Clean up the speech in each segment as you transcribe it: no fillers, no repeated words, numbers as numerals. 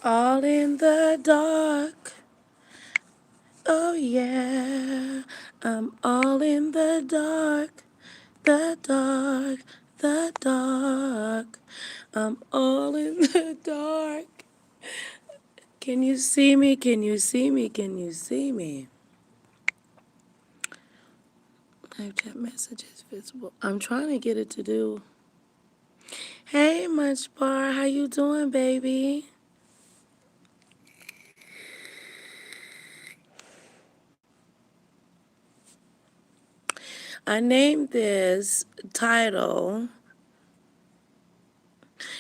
All in the dark. Oh yeah. I'm all in the dark. The dark. The dark. I'm all in the dark. Can you see me? Can you see me? Can you see me? Live chat messages visible. I'm trying to get it to do. Hey, Munch Bar, how you doing, baby? I named this title,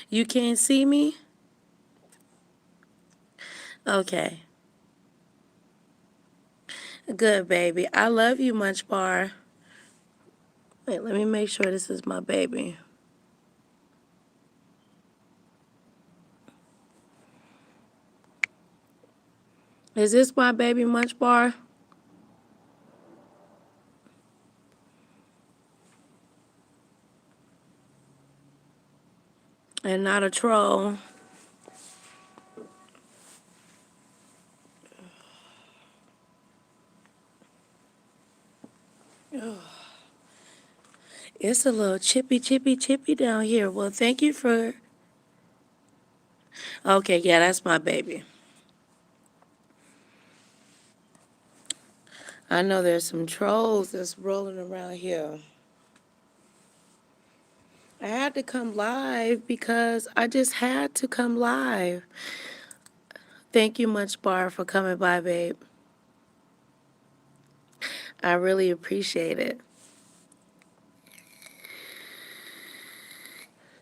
You Can't See Me? Okay. Good, baby. I love you, Munch Bar. Wait, let me make sure this is my baby. Is this my baby, Munch Bar? And not a troll. It's a little chippy down here. Well, thank you for... Okay, yeah, that's my baby. I know there's some trolls that's rolling around here. I had to come live because I just had to come live. Thank you much, Bar, for coming by, babe. I really appreciate it.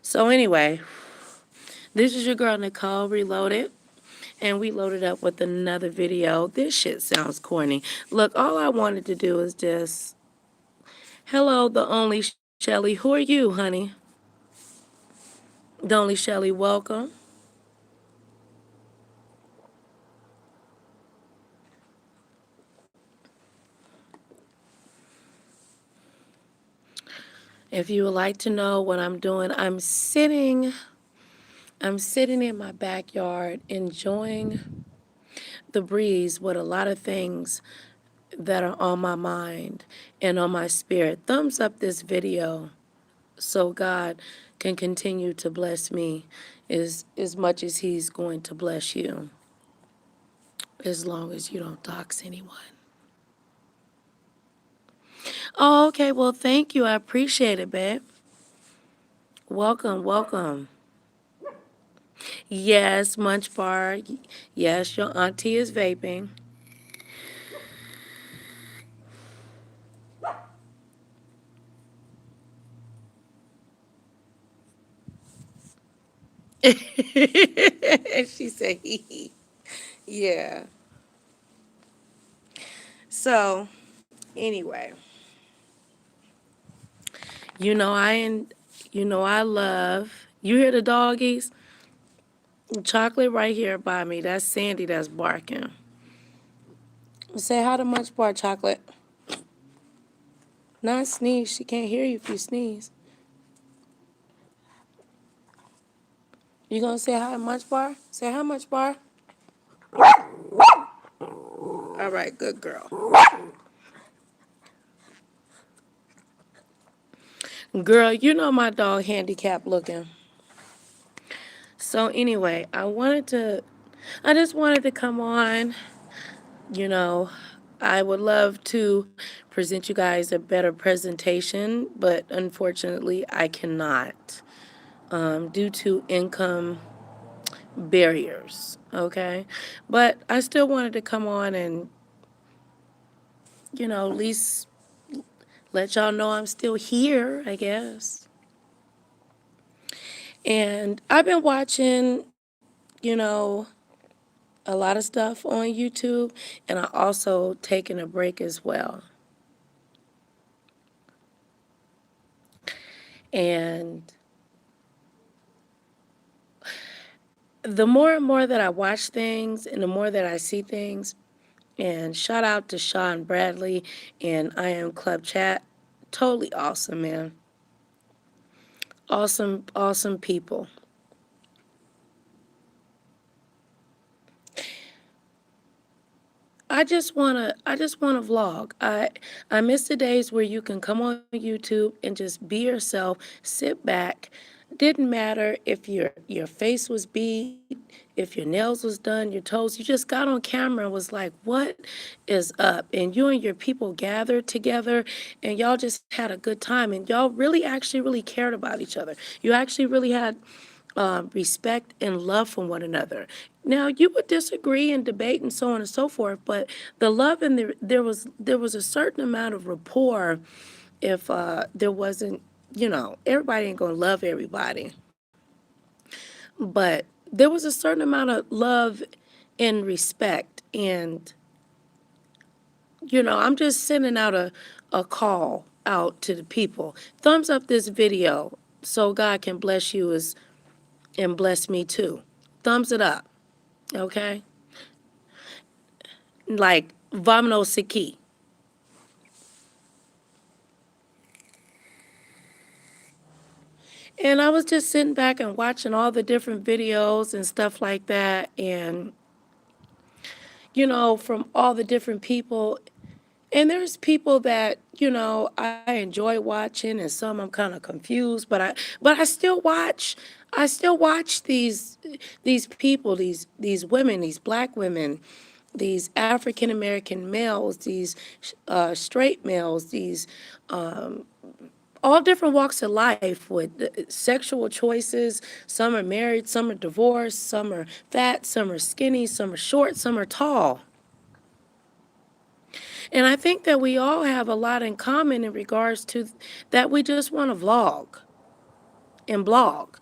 So anyway, this is your girl, Nicole Reloaded, and we loaded up with another video. This shit sounds corny. Look, all I wanted to do is just, hello, the only Shelly. Who are you, honey? The only Shelly, welcome. If you would like to know what I'm doing, I'm sitting in my backyard enjoying the breeze with a lot of things that are on my mind and on my spirit. Thumbs up this video so God can continue to bless me as much as he's going to bless you, as long as you don't dox anyone. Oh, okay. Well, thank you. I appreciate it, babe. Welcome, welcome. Yes, Munch Bar. Yes, your auntie is vaping. She said, yeah. So, anyway, I love. You hear the doggies? Chocolate right here by me. That's Sandy. That's barking. Say hi to Munch Bar, Chocolate. Not sneeze. She can't hear you if you sneeze. You gonna say hi, Munch Bar? Say hi, Munch Bar. All right, good girl. Girl, you know my dog handicapped looking. So anyway, I just wanted to come on. I would love to present you guys a better presentation, but unfortunately I cannot due to income barriers, okay? But I still wanted to come on and, at least let y'all know I'm still here, I guess. And I've been watching, a lot of stuff on YouTube, and I also taken a break as well. And the more and more that I watch things and the more that I see things, and shout out to Sean Bradley and I Am Club Chat, totally awesome, man. Awesome, awesome people. I just wanna vlog. I miss the days where you can come on YouTube and just be yourself, sit back. Didn't matter if your face was beat, if your nails was done, your toes. You just got on camera and was like, "What is up?" And you and your people gathered together and y'all just had a good time and y'all really actually really cared about each other. You actually really had respect and love for one another. Now you would disagree and debate and so on and so forth, but the love and there was a certain amount of rapport. If there wasn't, everybody ain't gonna love everybody, but there was a certain amount of love and respect. And I'm just sending out a call out to the people. Thumbs up this video so God can bless you as and bless me too. Thumbs it up. Okay? Like Vamos aquí. And I was just sitting back and watching all the different videos and stuff like that. And, from all the different people. And there's people that, I enjoy watching and some I'm kind of confused, but I still watch. I still watch these people, these women, these black women, these African American males, these straight males, these all different walks of life with sexual choices. Some are married, some are divorced, some are fat, some are skinny, some are short, some are tall. And I think that we all have a lot in common in regards to that we just want to vlog and blog.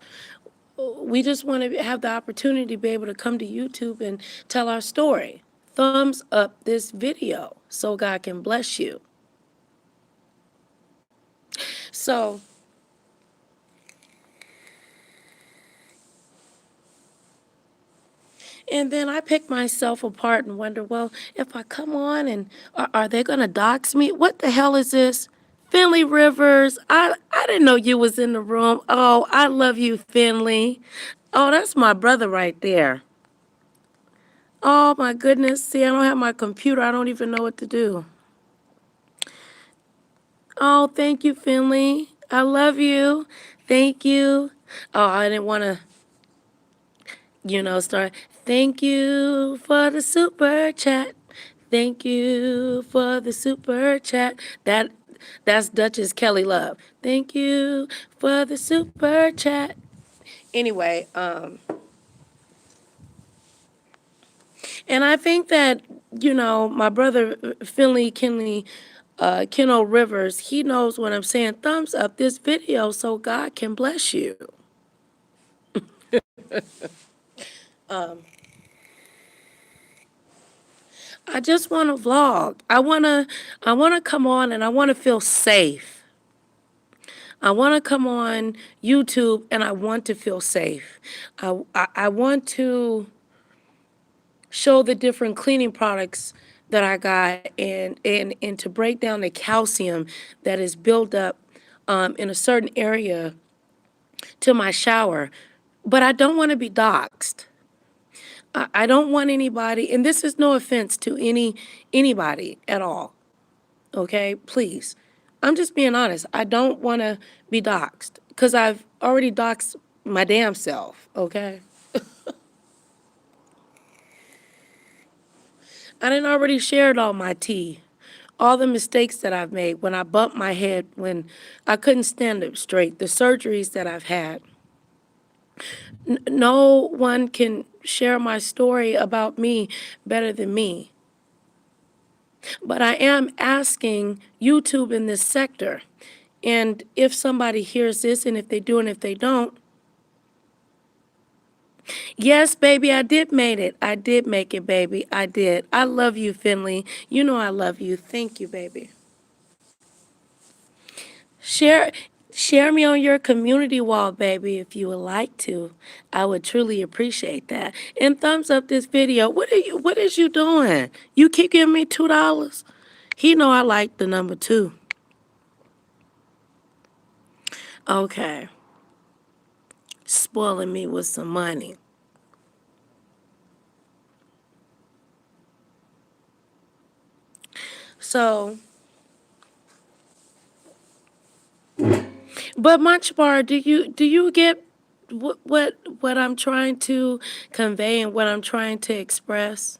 We just want to have the opportunity to be able to come to YouTube and tell our story. Thumbs up this video so God can bless you. So, and then I pick myself apart and wonder, well, if I come on and are they going to dox me? What the hell is this? Finley Rivers, I didn't know you was in the room. Oh, I love you, Finley. Oh, that's my brother right there. Oh my goodness. See, I don't have my computer. I don't even know what to do. Oh, thank you, Finley. I love you. Thank you. Oh, I didn't want to, start. Thank you for the super chat. Thank you for the super chat. That's Duchess Kelly Love. Thank you for the super chat. Anyway, and I think that, my brother Finley Kinley, Keno Rivers, he knows what I'm saying. Thumbs up this video so God can bless you. I just want to vlog. I wanna come on and I want to feel safe. I want to come on YouTube and I want to feel safe. I want to show the different cleaning products that I got and to break down the calcium that is built up in a certain area to my shower. But I don't want to be doxxed. I don't want anybody, and this is no offense to anybody at all. Okay, please. I'm just being honest. I don't want to be doxxed because I've already doxed my damn self. Okay. I done already shared all my tea, all the mistakes that I've made when I bumped my head, when I couldn't stand up straight, the surgeries that I've had. No one can share my story about me better than me. But I am asking YouTube in this sector, and if somebody hears this, and if they do and if they don't, yes, baby, I did make it. I did make it, baby. I did. I love you, Finley. You know I love you. Thank you, baby. Share share me on your community wall, baby, if you would like to. I would truly appreciate that. And thumbs up this video. What is you doing? You keep giving me $2? He know I like the number 2. Okay. spoiling me with some money. So, but Munch Bar, do you get what I'm trying to convey and what I'm trying to express?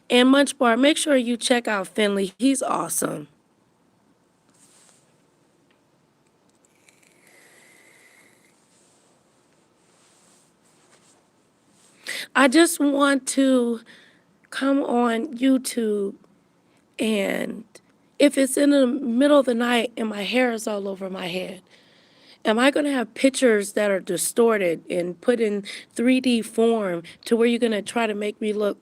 And Munch Bar, make sure you check out Finley. He's awesome. I just want to come on YouTube, and if it's in the middle of the night and my hair is all over my head, am I going to have pictures that are distorted and put in 3D form to where you're going to try to make me look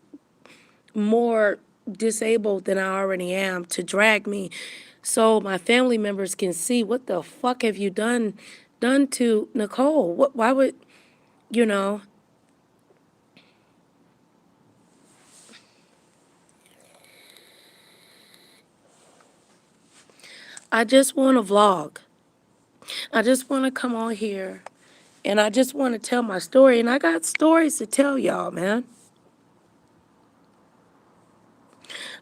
more disabled than I already am to drag me so my family members can see what the fuck have you done to Nicole? Why would, you know, I just want to vlog. I just want to come on here and I just want to tell my story, and I got stories to tell y'all, man.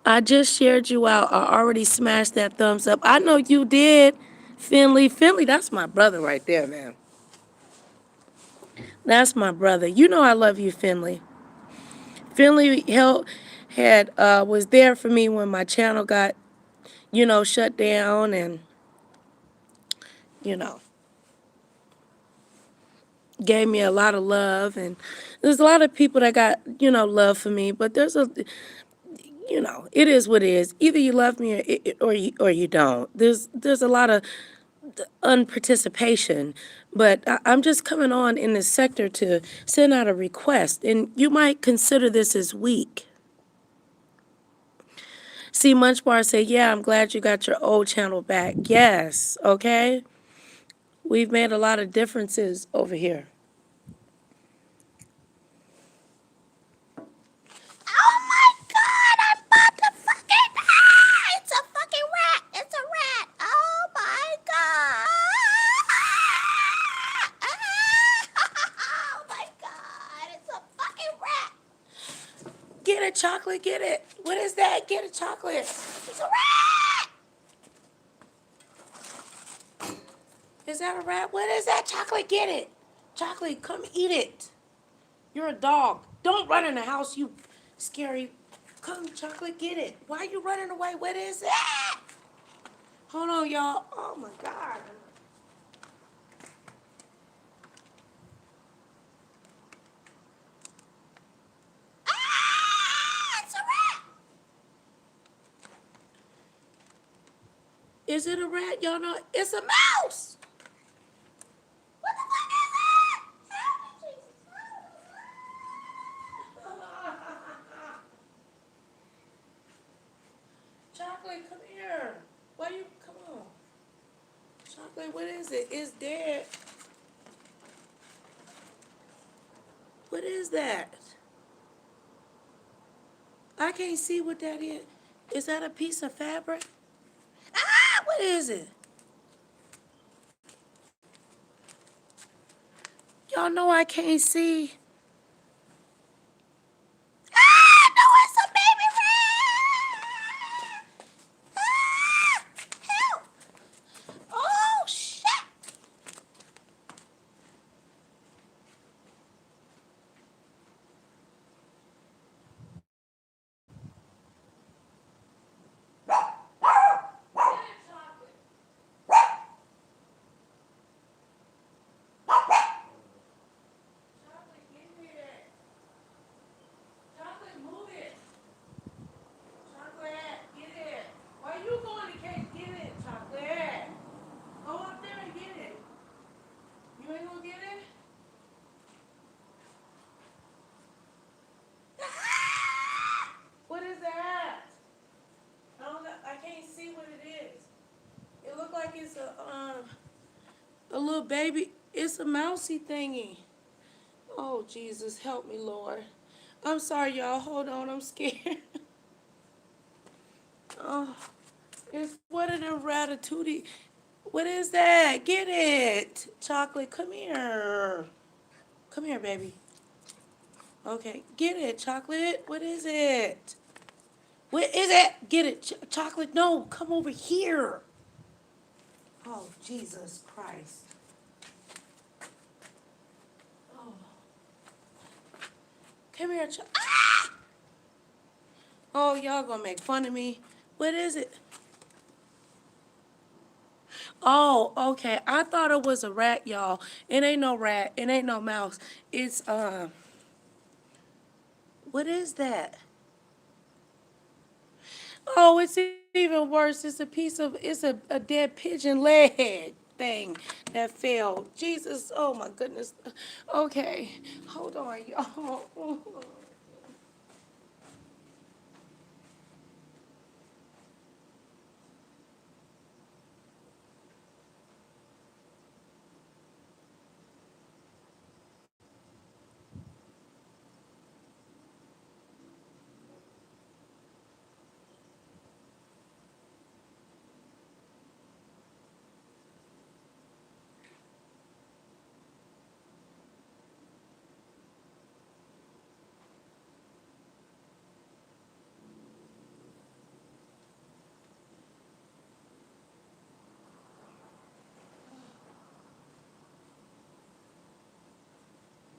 I just shared you out. I already smashed that thumbs up. I know you did, Finley. Finley, that's my brother right there, man. That's my brother. You know I love you, Finley. Finley was there for me when my channel got, shut down, and you know gave me a lot of love. And there's a lot of people that got love for me, but it is what it is. Either you love me or you don't. There's a lot of unparticipation, but I'm just coming on in this sector to send out a request, and you might consider this as weak. See, Munch Bar say, yeah, I'm glad you got your old channel back. Yes, okay? We've made a lot of differences over here. Oh my God, I'm about to fucking it's a fucking rat. It's a rat. Oh my God. Oh my God, it's a fucking rat. Get it, chocolate, get it. What is that? Get it, chocolate. It's a rat. Is that a rat? What is that, chocolate? Get it. Chocolate, come eat it. You're a dog. Don't run in the house, you scary. Come, chocolate, get it. Why are you running away? What is that? Hold on, y'all. Oh my God. Ah, it's a rat. Is it a rat? Y'all know it's a mouse. What the fuck is that? Help me, Jesus. Chocolate, come here. Why you, come on. Chocolate, what is it? It's dead. What is that? I can't see what that is. Is that a piece of fabric? Ah, what is it? Y'all know I can't see. Ah, no, it's a baby rat. Ah, help. Oh, shit. Chocolate, give me that. Chocolate, move it. Chocolate, get it. Why you going to cake? Get it, chocolate. Go up there and get it. You ain't gonna get it? Ah! What is that? I can't see what it is. It look like it's a little baby. It's a mousy thingy. Oh Jesus, help me, Lord. I'm sorry, y'all. Hold on, I'm scared. Oh, it's one of them ratatouille. What is that? Get it. Chocolate, come here. Come here, baby. Okay, get it, chocolate. What is it? What is it? Get it, chocolate. No, come over here. Oh, Jesus Christ. Oh, come here, ah! Oh, y'all gonna make fun of me. What is it? Oh, okay. I thought it was a rat, y'all. It ain't no rat. It ain't no mouse. It's what is that? Oh, it's even worse. It's a piece of, it's a dead pigeon leg thing that fell. Jesus, oh my goodness. Okay, hold on, y'all.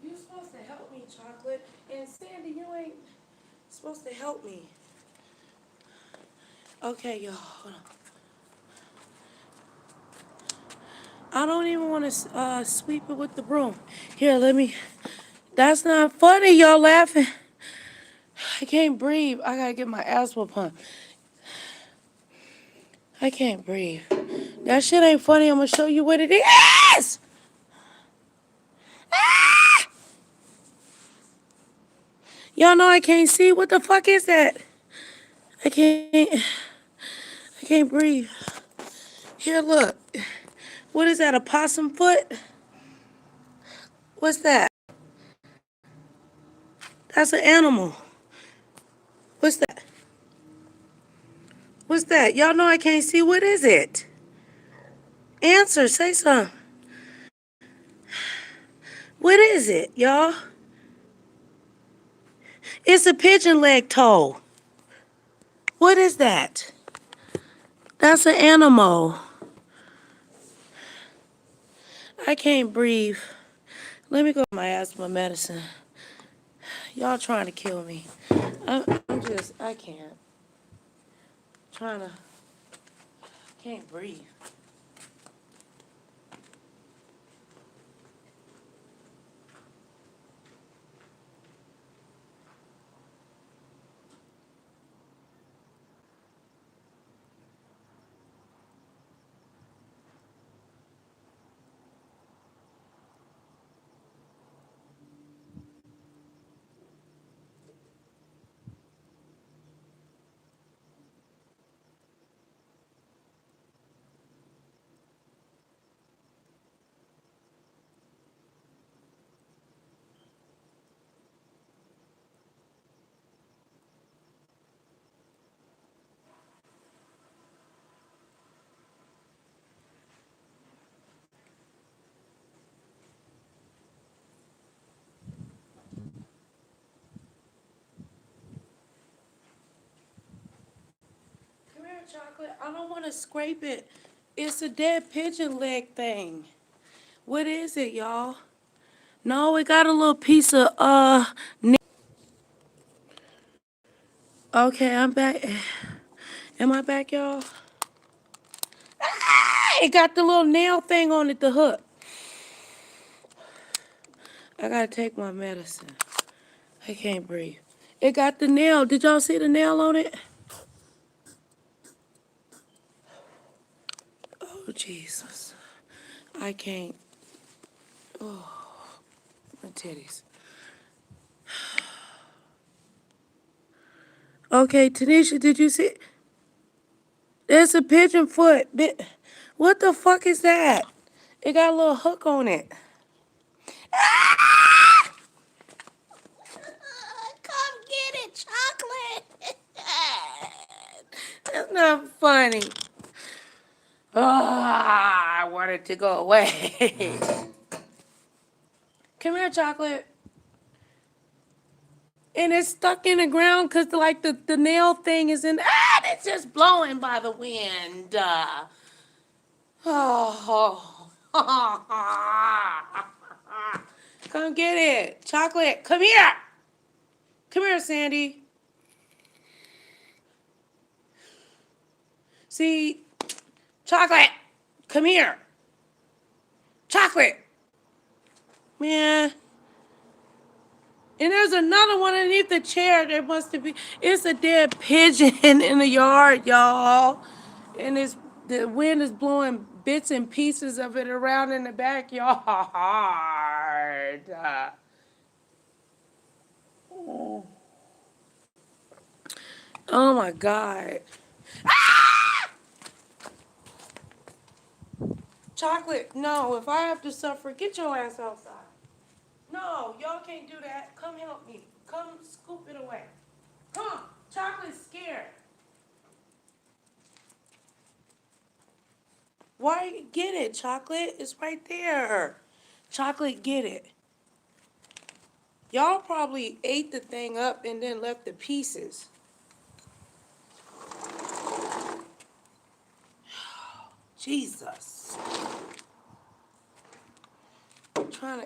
You supposed to help me, Chocolate. And Sandy, you ain't supposed to help me. Okay, y'all. Hold on. I don't even want to sweep it with the broom. Here, let me. That's not funny, y'all laughing. I can't breathe. I gotta get my asthma pump. I can't breathe. That shit ain't funny. I'm gonna show you what it is. Ah! Y'all know I can't see. What the fuck is that? I can't. I can't breathe. Here, look. What is that? A possum foot? What's that? That's an animal. What's that? What's that? Y'all know I can't see. What is it? Answer. Say something. What is it, y'all? It's a pigeon leg toe. What is that? That's an animal. I can't breathe. Let me go get my asthma medicine. Y'all trying to kill me. I can't. Trying to, can't breathe. Come here, Chocolate. I don't want to scrape it. It's a dead pigeon leg thing. What is it, y'all? No, it got a little piece of Okay, I'm back. Am I back, y'all? Ah, it got the little nail thing on it, the hook. I gotta take my medicine. I can't breathe. It got the nail. Did y'all see the nail on it? Oh, Jesus. I can't. Oh, my titties. Okay, Tanisha, did you see? There's a pigeon foot. What the fuck is that? It got a little hook on it. Ah! Come get it, Chocolate. That's not funny. Oh, I want it to go away. Come here, here, Chocolate. And it's stuck in the ground because like the nail thing is in. It's just blowing by the wind. Oh. Come get it. Chocolate, come here. Come here, Sandy. See, Chocolate, come here. Chocolate. Man. And there's another one underneath the chair. There must be. It's a dead pigeon in the yard, y'all. And the wind is blowing bits and pieces of it around in the backyard. Oh my God. Chocolate, no. If I have to suffer, get your ass outside. No, y'all can't do that. Come help me. Come scoop it away. Come on. Chocolate's scared. Why? Get it, Chocolate. It's right there. Chocolate, get it. Y'all probably ate the thing up and then left the pieces. Jesus.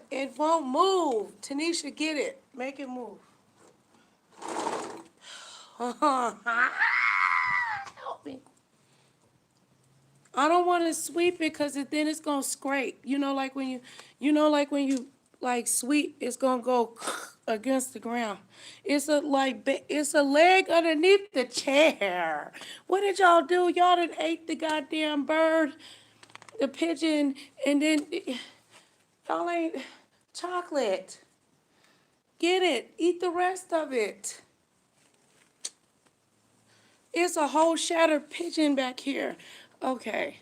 It won't move. Tanisha, get it. Make it move. Help me. I don't want to sweep it because then it's gonna scrape. Like when you like sweep, it's gonna go against the ground. It's a leg underneath the chair. What did y'all do? Y'all done ate the goddamn bird, the pigeon, and then y'all ain't Chocolate. Get it. Eat the rest of it. It's a whole shattered pigeon back here. Okay.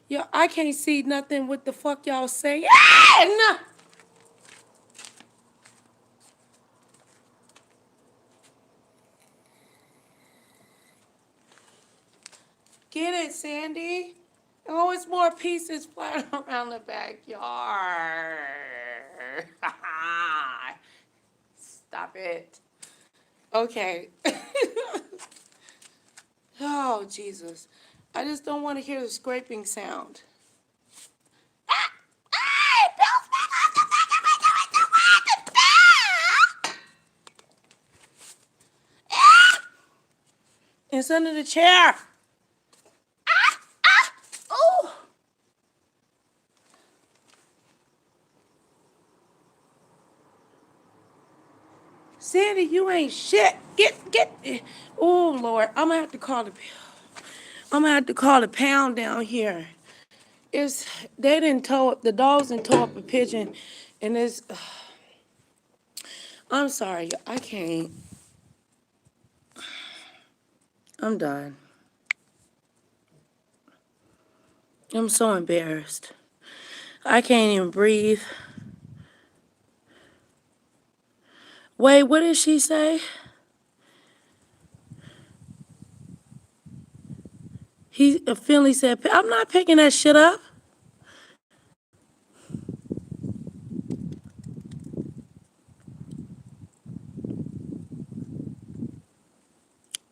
Yeah, I can't see nothing. What the fuck y'all saying? No. Get it, Sandy. Oh, it's more pieces flying around the backyard. Stop it. Okay. Oh, Jesus. I just don't want to hear the scraping sound. It's under the chair. Oh. Sandy, you ain't shit. Get. Oh, Lord. I'm going to have to call the pound down here. They didn't tow up, the dogs didn't tow up a pigeon. And I'm sorry. I can't. I'm done. I'm so embarrassed. I can't even breathe. Wait, what did she say? Finley said, I'm not picking that shit up.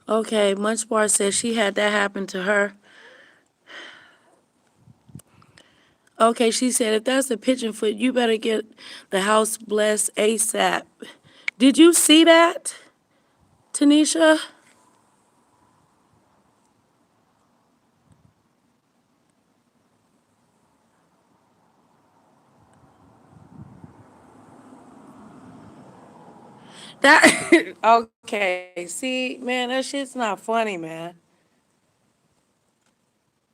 Okay, Munchbar said she had that happen to her. Okay, she said, if that's a pigeon foot, you better get the house blessed ASAP. Did you see that, Tanisha? That okay. See, man, that shit's not funny, man.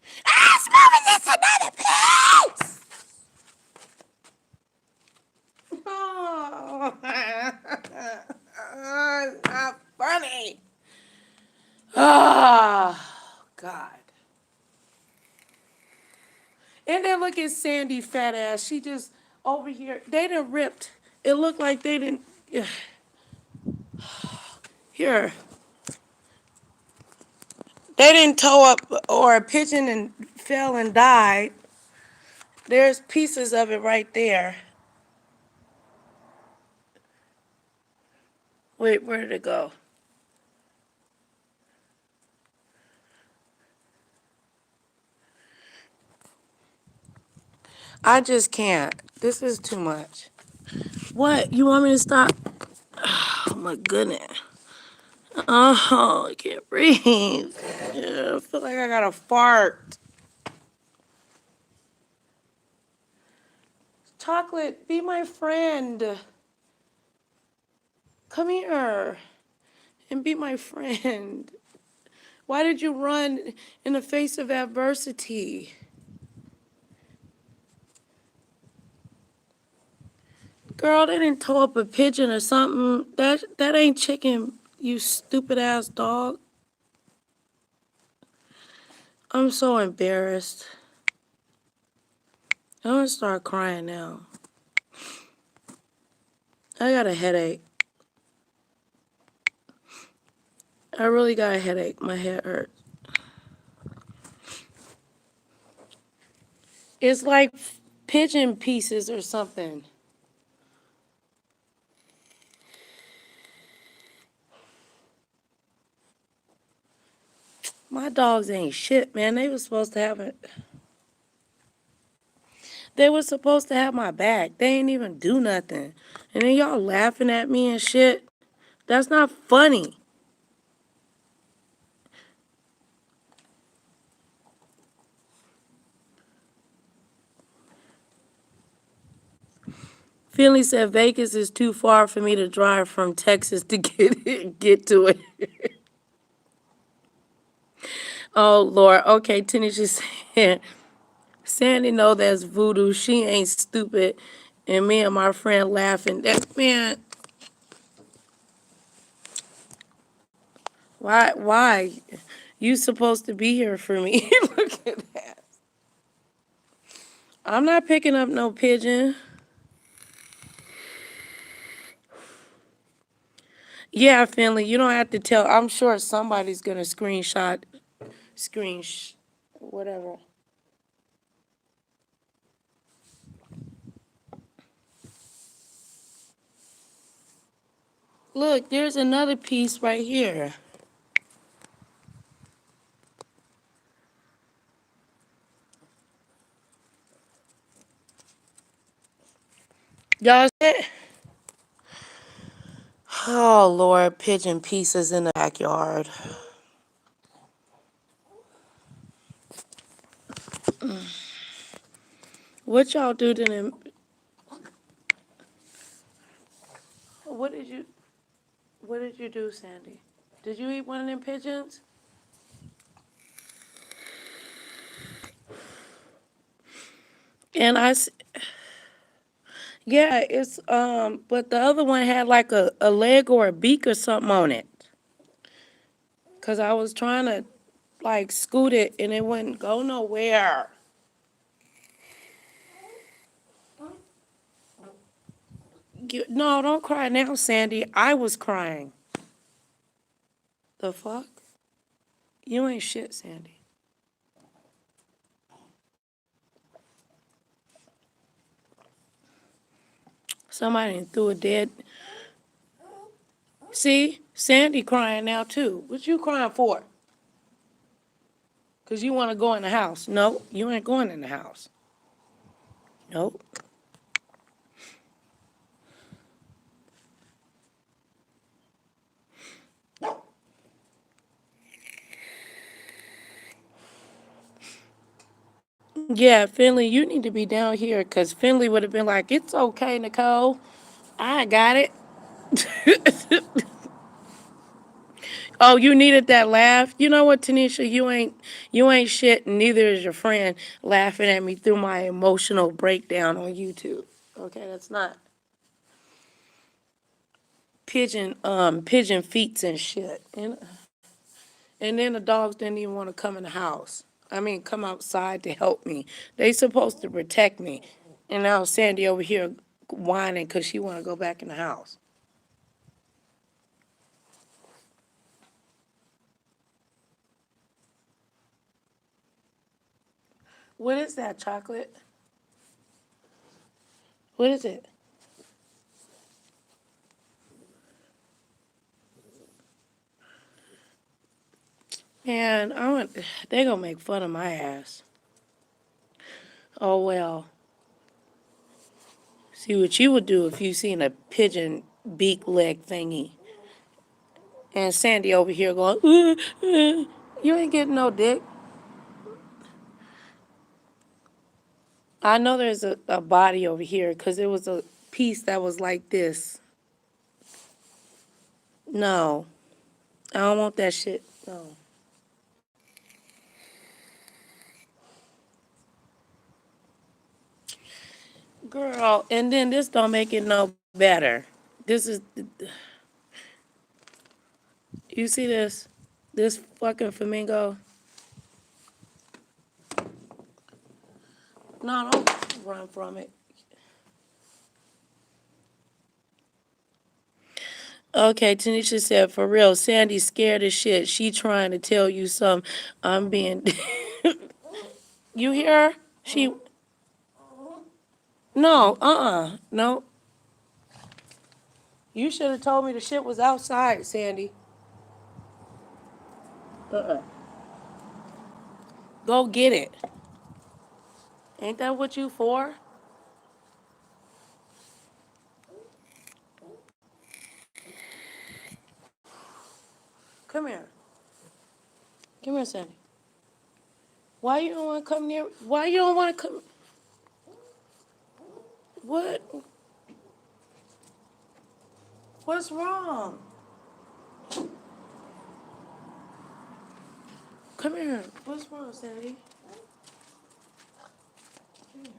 It's moving this another place. Oh, it's not funny. Oh, God. And then look at Sandy, fat ass. She just over here. They done ripped. It looked like they didn't. Here. They didn't tow up or a pigeon and fell and died. There's pieces of it right there. Wait, where did it go? I just can't. This is too much. What? You want me to stop? Oh my goodness. Oh, I can't breathe. Yeah, I feel like I got to fart. Chocolate, be my friend. Come here and be my friend. Why did you run in the face of adversity? Girl, they didn't tow up a pigeon or something. That ain't chicken, you stupid ass dog. I'm so embarrassed. I'm gonna start crying now. I got a headache. I really got a headache. My head hurts. It's like pigeon pieces or something. My dogs ain't shit, man. They were supposed to have it. They were supposed to have my back. They ain't even do nothing. And then y'all laughing at me and shit. That's not funny. Finley said Vegas is too far for me to drive from Texas to get to it. Oh Lord. Okay, Tanisha said Sandy know that's voodoo. She ain't stupid. And me and my friend laughing. That man, why? You supposed to be here for me. Look at that. I'm not picking up no pigeon. Yeah, Finley, you don't have to tell. I'm sure somebody's gonna whatever. Look, there's another piece right here. Y'all see it? Oh Lord, pigeon pieces in the backyard. What y'all do to them? What did you What did you do, Sandy? Did you eat one of them pigeons? And yeah, it's but the other one had like a leg or a beak or something on it. Cause I was trying to like scoot it and it wouldn't go nowhere. No, don't cry now, Sandy. I was crying. The fuck? You ain't shit, Sandy. Somebody threw a dead. See, Sandy crying now too. What you crying for? Cause you want to go in the house. No, you ain't going in the house. Nope. Yeah, Finley, you need to be down here because Finley would have been like, it's okay, Nicole. I got it. Oh, you needed that laugh? You know what, Tanisha? You ain't shit, and neither is your friend laughing at me through my emotional breakdown on YouTube. Okay, that's not pigeon feet and shit. And then the dogs didn't even want to come in the house. I mean, come outside to help me. They supposed to protect me. And now Sandy over here whining because she want to go back in the house. What is that, chocolate? What is it? Man, they gonna make fun of my ass. Oh well. See what you would do if you seen a pigeon beak leg thingy. And Sandy over here going, you ain't getting no dick. I know there's a body over here because there was a piece that was like this. No, I don't want that shit. No. Girl, and then this don't make it no better. This is, you see this? This fucking flamingo? No, don't run from it. Okay, Tanisha said, for real, Sandy's scared as shit. She trying to tell you something. I'm being... You hear her? She... No, no. You should have told me the shit was outside, Sandy. Uh-uh. Go get it. Ain't that what you for? Come here. Come here, Sandy. Why you don't want to come near? Why you don't want to come? What? What's wrong? Come here. What's wrong, Sandy? Come here.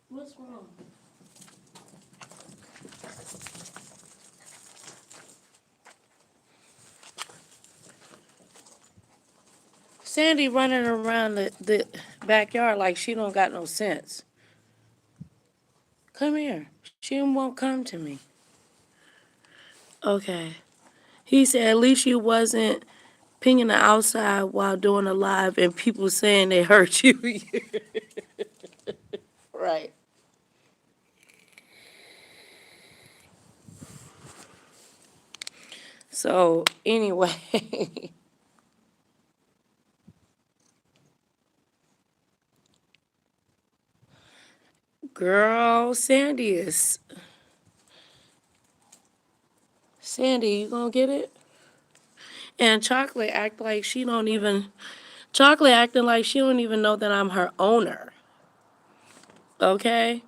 What's wrong? Sandy running around the backyard like she don't got no sense. Come here. She won't come to me. Okay. He said at least you wasn't pinging the outside while doing a live and people saying they hurt you. Right. So anyway, girl, Sandy, you gonna get it? And Chocolate acting like she don't even know that I'm her owner. Okay?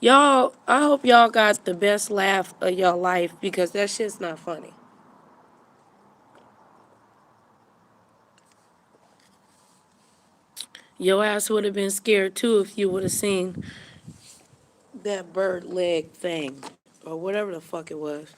Y'all, I hope y'all got the best laugh of your life because that shit's not funny. Your ass would have been scared too if you would have seen that bird leg thing or whatever the fuck it was.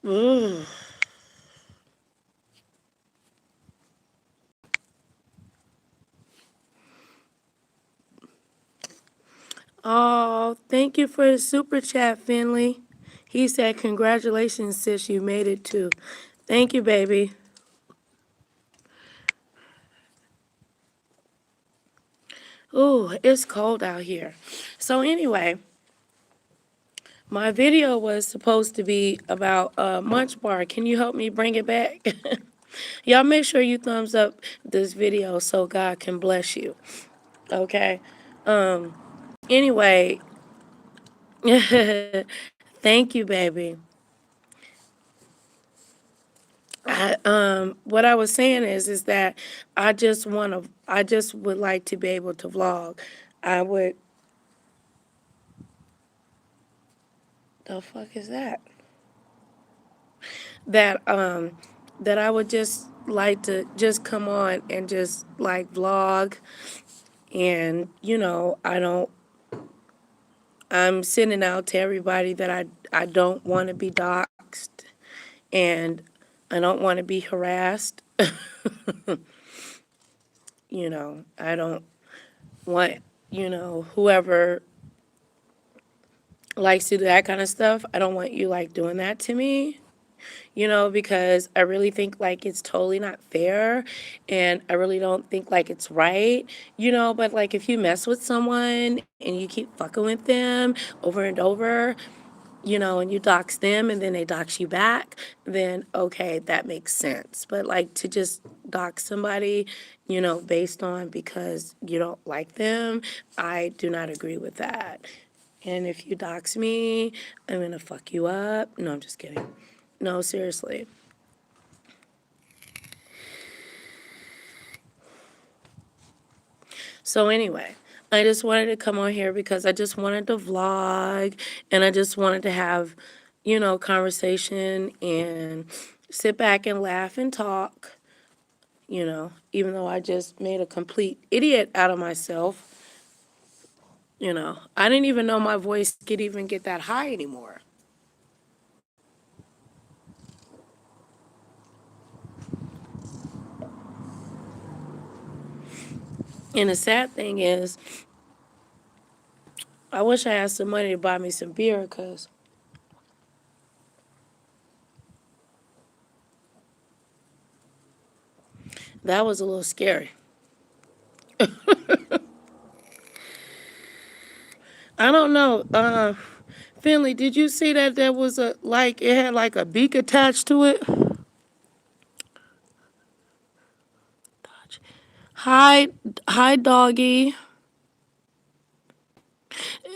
Ugh. Oh, thank you for the super chat, Finley. He said, congratulations, sis, you made it too. Thank you, baby. Ooh, it's cold out here. So anyway, my video was supposed to be about Munch Bar. Can you help me bring it back? Y'all make sure you thumbs up this video so God can bless you. Okay? Anyway, thank you, baby. What I was saying is that I just would like to be able to vlog. I would, the fuck is that? That I would just like to just come on and just like vlog and I'm sending out to everybody that I don't want to be doxxed and I don't want to be harassed. I don't want, whoever likes to do that kind of stuff, I don't want you like doing that to me. Because I really think like it's totally not fair and I really don't think like it's right, but like if you mess with someone and you keep fucking with them over and over, and you dox them and then they dox you back, then okay, that makes sense. But like to just dox somebody, based on because you don't like them, I do not agree with that. And if you dox me, I'm gonna fuck you up. No, I'm just kidding. No, seriously. So anyway, I just wanted to come on here because I just wanted to vlog and I just wanted to have, conversation and sit back and laugh and talk, even though I just made a complete idiot out of myself. I didn't even know my voice could even get that high anymore. And the sad thing is, I wish I had some money to buy me some beer because that was a little scary. I don't know. Finley, did you see that there was it had like a beak attached to it? Hi, hi, doggy.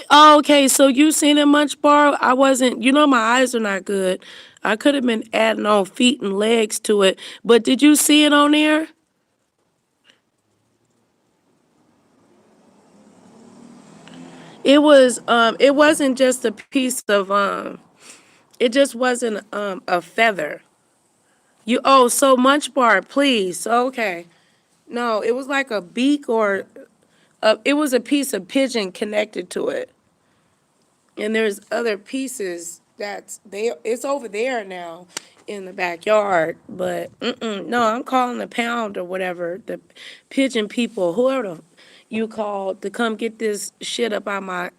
Oh, okay, so you seen it, Munch Bar? I wasn't, my eyes are not good. I could have been adding on feet and legs to it, but did you see it on there? It wasn't just a piece of, it just wasn't, a feather. So Munch Bar, please, okay. No, it was like a beak or, it was a piece of pigeon connected to it. And there's other pieces it's over there now in the backyard, but no, I'm calling the pound or whatever, the pigeon people, whoever you called to come get this shit up out my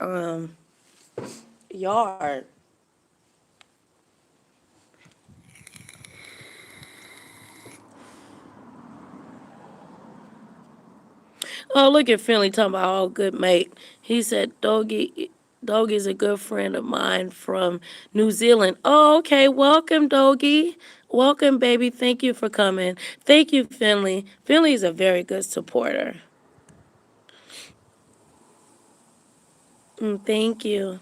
yard. Oh, look at Finley talking about all good mate. He said Doggy's a good friend of mine from New Zealand. Oh, okay. Welcome, Doggy. Welcome, baby. Thank you for coming. Thank you, Finley. Finley is a very good supporter. Thank you.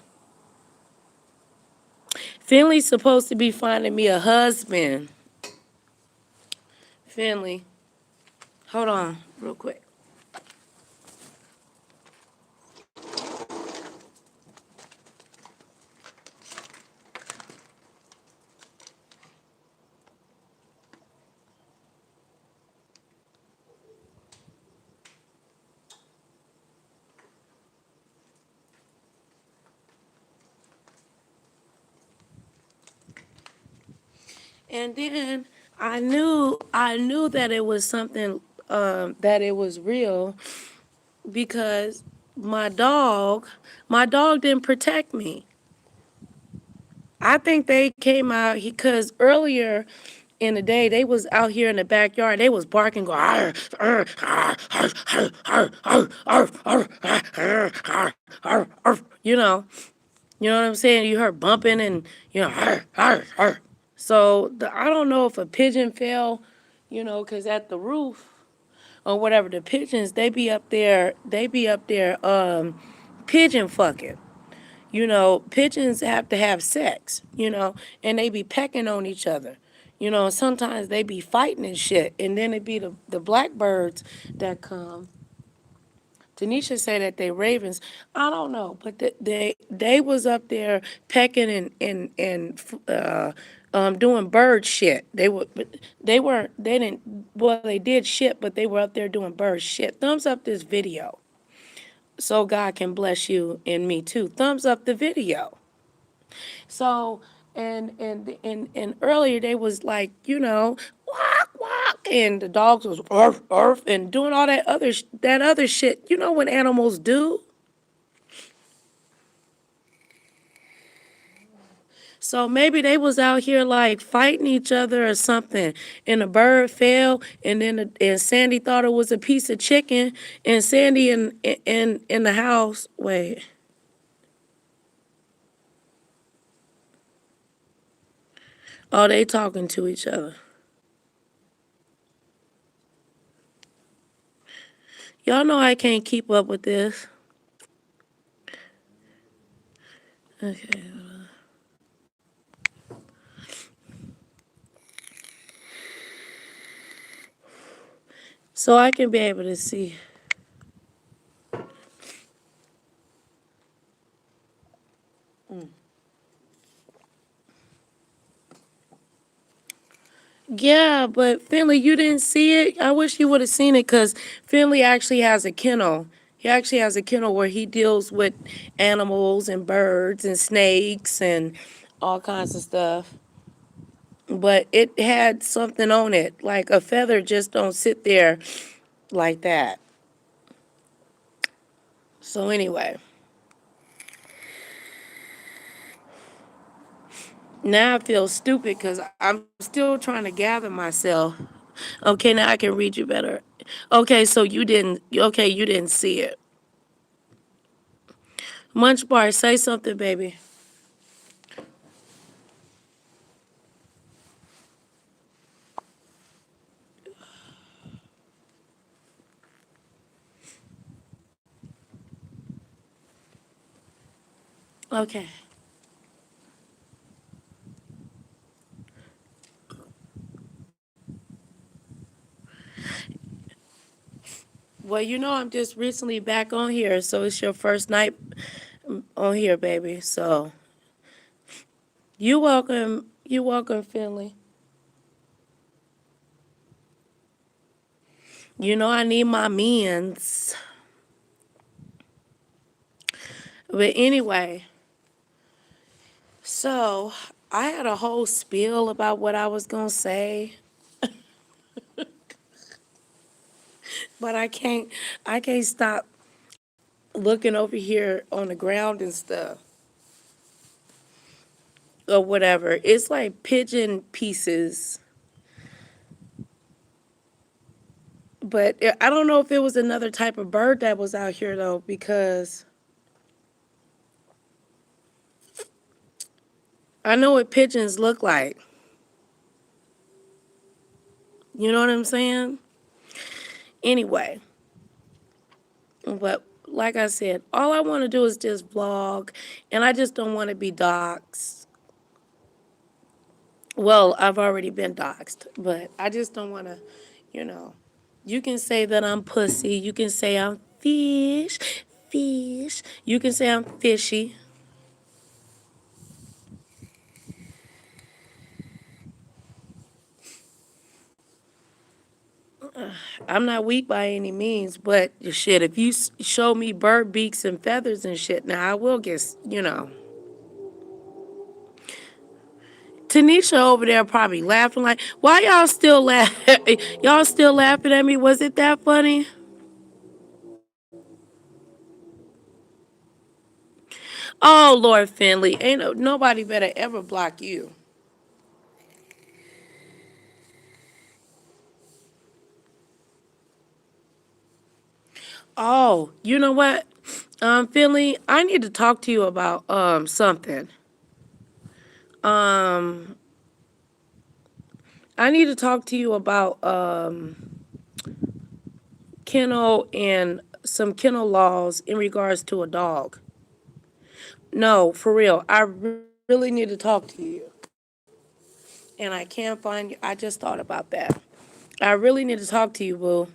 Finley's supposed to be finding me a husband. Finley, hold on real quick. And then I knew that it was something, that it was real because my dog didn't protect me. I think they came out because earlier in the day they was out here in the backyard. They was barking, going, "Arr, arr, arr, arr, arr, arr, arr, arr, arr, arr, arr, arr, arr," you know what I'm saying. You heard bumping and arr, arr, arr. So I don't know if a pigeon fell, because at the roof or whatever, the pigeons they be up there pigeon fucking. Pigeons have to have sex, and they be pecking on each other. Sometimes they be fighting and shit, and then it be the blackbirds that come. Tanisha said that they ravens. I don't know, but they was up there pecking and doing bird shit. They didn't, well, they did shit, but they were up there doing bird shit. Thumbs up this video. so God can bless you and me too. Thumbs up the video. So and earlier they was like, walk walk, and the dogs was arf and doing all that other shit. You know what animals do. So maybe they was out here like fighting each other or something, and a bird fell, and then and Sandy thought it was a piece of chicken, and Sandy in the house. Wait, oh, they talking to each other. Y'all know I can't keep up with this. Okay, so I can be able to see. Yeah, but Finley, you didn't see it. I wish you would have seen it because Finley actually has a kennel. He actually has a kennel where he deals with animals and birds and snakes and all kinds of stuff. But it had something on it, like a feather just don't sit there like that. So anyway, now I feel stupid because I'm still trying to gather myself. Okay, now I can read you better. Okay, so you didn't see it. Munch Bar, say something, baby. Okay. Well, I'm just recently back on here, so it's your first night on here, baby. So you welcome. You welcome, Finley. I need my mens. But anyway, so I had a whole spiel about what I was gonna say, but I can't stop looking over here on the ground and stuff or whatever. It's like pigeon pieces, but I don't know if it was another type of bird that was out here though, because I know what pigeons look like. You know what I'm saying? Anyway, but like I said, all I want to do is just vlog, and I just don't want to be doxxed. Well, I've already been doxxed, but I just don't want to, you know. You can say that I'm pussy. You can say I'm fish. You can say I'm fishy. I'm not weak by any means, but shit, if you show me bird beaks and feathers and shit, now I will get. Tanisha over there probably laughing like, why y'all still laughing? Y'all still laughing at me? Was it that funny? Oh, Lord Finley, ain't nobody better ever block you. Oh, you know what? Finley, I need to talk to you about something. Um, I need to talk to you about kennel and some kennel laws in regards to a dog. No, for real. Really need to talk to you. And I can't find you. I just thought about that. I really need to talk to you, boo.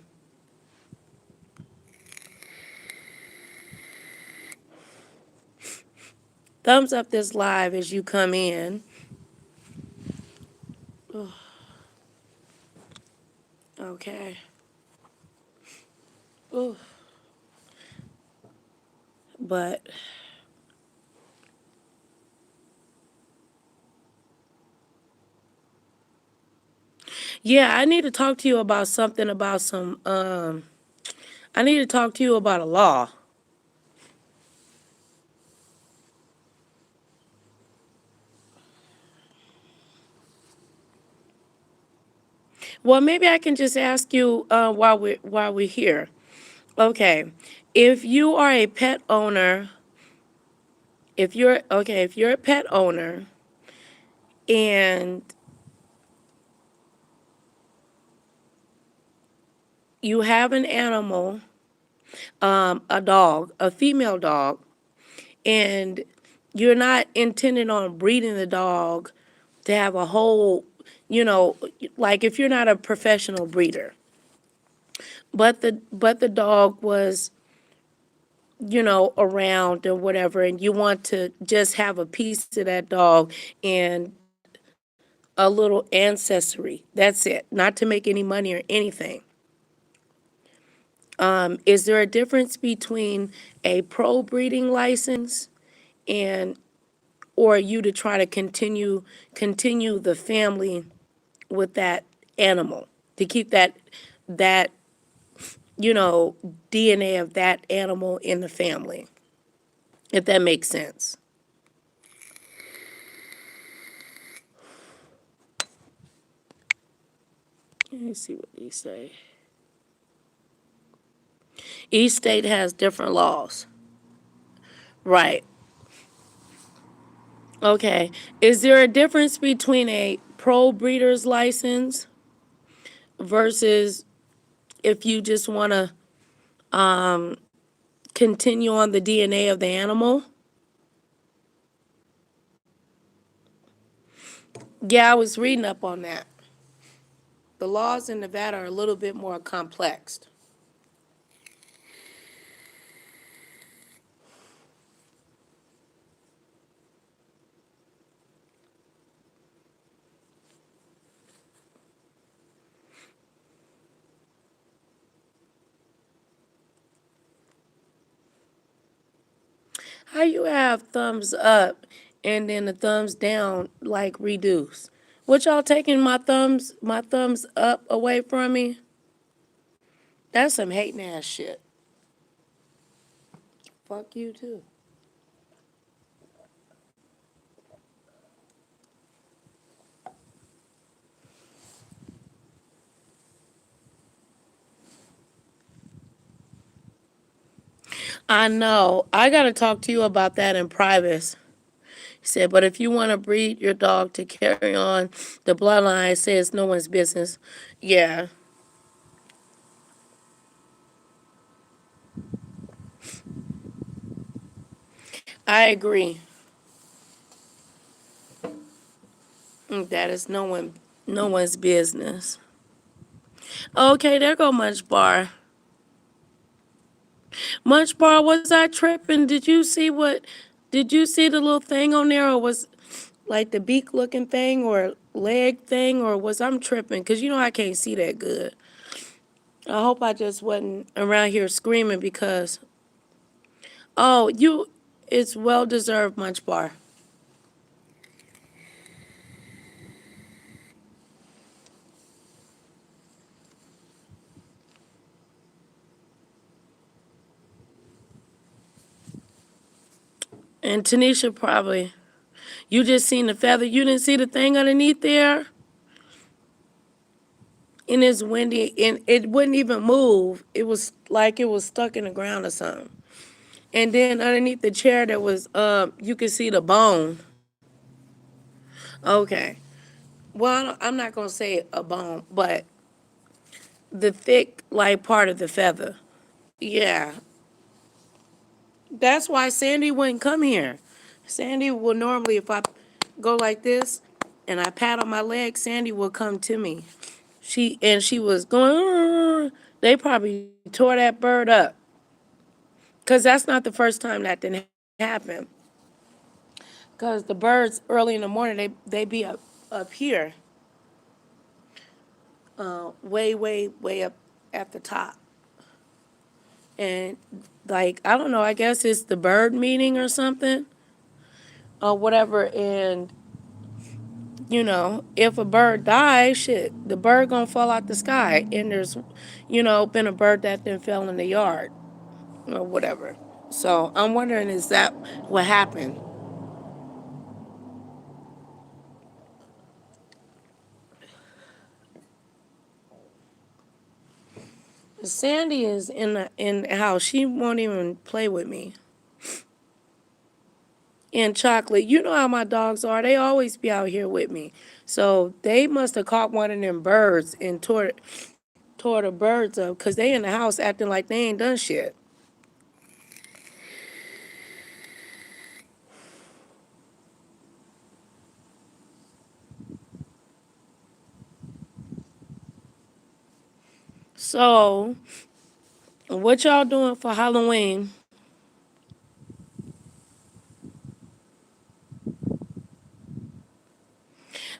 Thumbs up this live as you come in. Okay. Ooh. But yeah, I need to talk to you about something about some I need to talk to you about a law. Well, maybe I can just ask you while we're here. Okay. If you are a pet owner, if you're a pet owner and you have an animal, a dog, a female dog, and you're not intending on breeding the dog to have a whole, you know, like if you're not a professional breeder, but the dog was, around or whatever, and you want to just have a piece of that dog and a little ancestry. That's it. Not to make any money or anything. Is there a difference between a pro breeding license and or you to try to continue the family with that animal to keep that you know DNA of that animal in the family, if that makes sense? Let me see what these say. Each state has different laws. Right. Okay. Is there a difference between a pro breeder's license versus if you just want to continue on the DNA of the animal? Yeah, I was reading up on that. The laws in Nevada are a little bit more complex. How you have thumbs up and then the thumbs down like reduce? What y'all taking my thumbs up away from me? That's some hating ass shit. Fuck you too. I know. I gotta talk to you about that in private. He said, but if you want to breed your dog to carry on the bloodline, say it's no one's business. Yeah, I agree. That is no one's business. Okay, there go Munch Bar. Munch Bar, was I tripping? Did you see the little thing on there, or was like the beak looking thing or leg thing, or was I'm tripping? Because I can't see that good. I hope I just wasn't around here screaming because, oh, it's well deserved, Munch Bar. And Tanisha probably, you just seen the feather. You didn't see the thing underneath there? And it's windy and it wouldn't even move. It was like it was stuck in the ground or something. And then underneath the chair there was you could see the bone. Okay. Well, I'm not gonna say a bone, but the thick like part of the feather. Yeah. That's why Sandy wouldn't come here. Sandy will normally, if I go like this and I pat on my leg, Sandy will come to me. She was going. "Arr." They probably tore that bird up, cause that's not the first time that didn't happen. Cause the birds early in the morning they be up here, way up at the top. And like, I don't know, I guess it's the bird meeting or something or whatever. And if a bird dies, shit, the bird gonna fall out the sky. And there's, been a bird that then fell in the yard or whatever. So I'm wondering, is that what happened? Sandy is in the house. She won't even play with me. And Chocolate, you know how my dogs are. They always be out here with me. So they must have caught one of them birds and tore the birds up because they in the house acting like they ain't done shit. So what y'all doing for Halloween?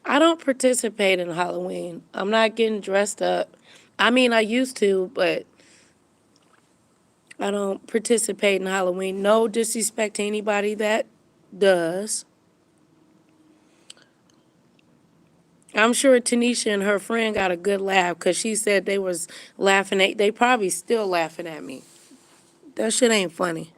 I don't participate in Halloween. I'm not getting dressed up. I mean, I used to, but I don't participate in Halloween. No disrespect to anybody that does. I'm sure Tanisha and her friend got a good laugh because she said they was laughing at. They probably still laughing at me. That shit ain't funny.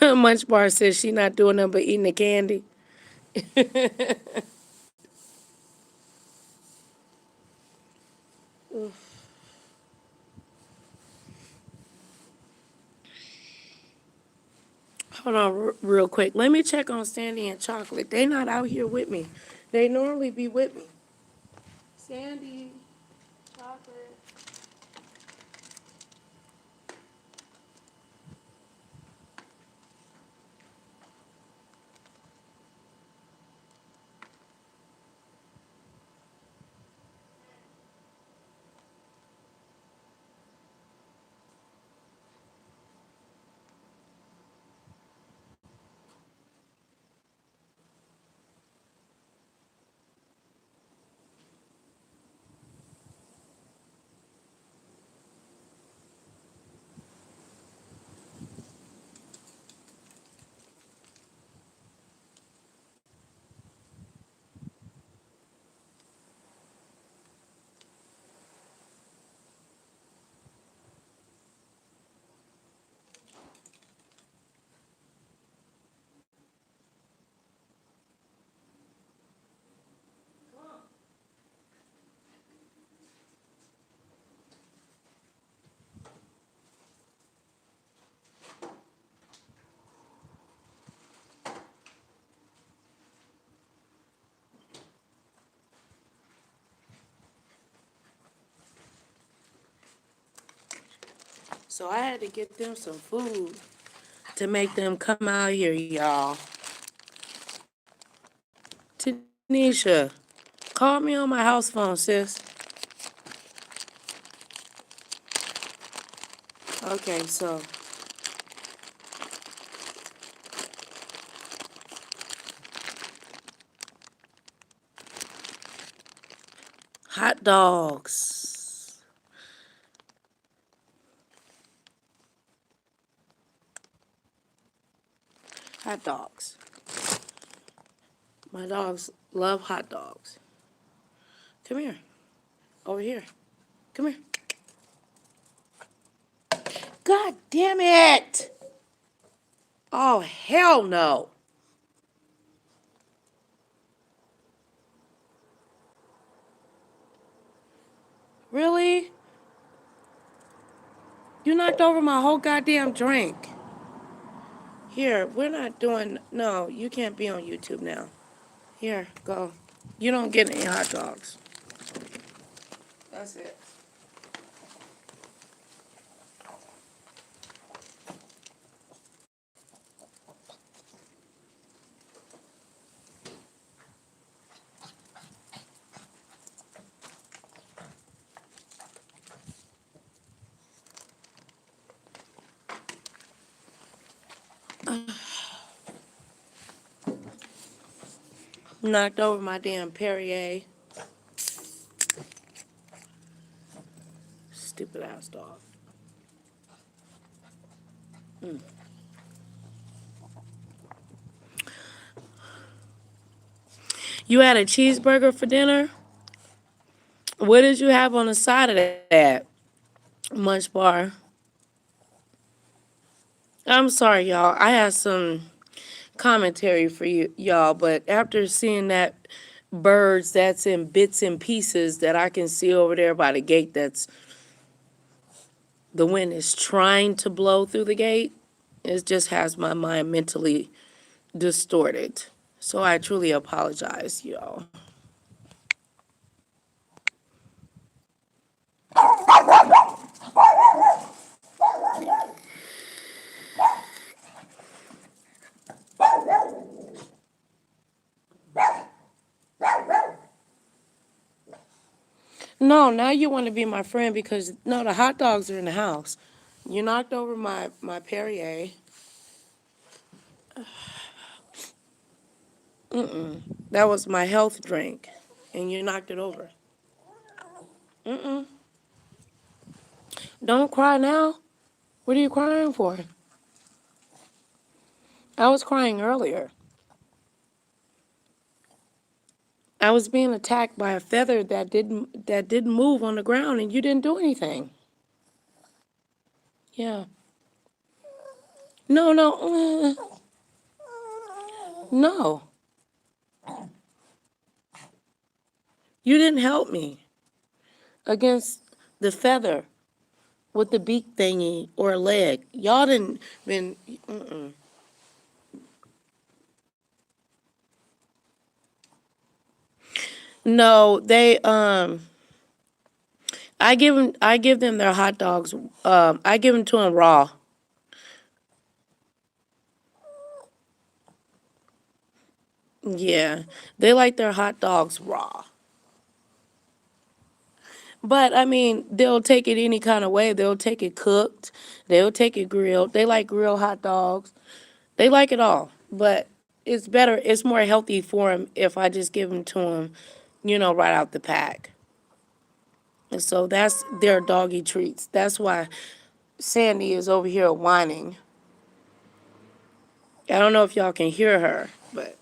Munch Bar says she not doing nothing but eating the candy. Hold on, real quick. Let me check on Sandy and Chocolate. They not out here with me. They normally be with me. Sandy, Chocolate. So I had to get them some food to make them come out here, y'all. Tanisha, call me on my house phone, sis. Okay, so hot dogs. Hot dogs. My dogs love hot dogs. Come here. Over here. Come here. God damn it! Oh, hell no. Really? You knocked over my whole goddamn drink. Here, we're not doing. No, you can't be on YouTube now. Here, go. You don't get any hot dogs. That's it. Knocked over my damn Perrier. stupid ass dog. You had a cheeseburger for dinner? What did you have on the side of that? Munch bar. I'm sorry, y'all. I had some commentary for y'all, but after seeing that birds that's in bits and pieces that I can see over there by the gate, that's the wind is trying to blow through the gate, it just has my mind mentally distorted. So I truly apologize, y'all. No, now you want to be my friend because no, the hot dogs are in the house. You knocked over my Perrier. That was my health drink, and you knocked it over. Mm-mm. Don't cry now. What are you crying for? I was crying earlier. I was being attacked by a feather that didn't move on the ground, and you didn't do anything. Yeah. No, no, no. You didn't help me against the feather with the beak thingy or a leg. Y'all didn't been. Mm-mm. No, they I give them their hot dogs. I give them to them raw. Yeah, they like their hot dogs raw. But I mean, they'll take it any kind of way. They'll take it cooked. They'll take it grilled. They like grilled hot dogs. They like it all. But it's better. It's more healthy for them if I just give them to them, right out the pack. And so that's their doggy treats. That's why Sandy is over here whining. I don't know if y'all can hear her, but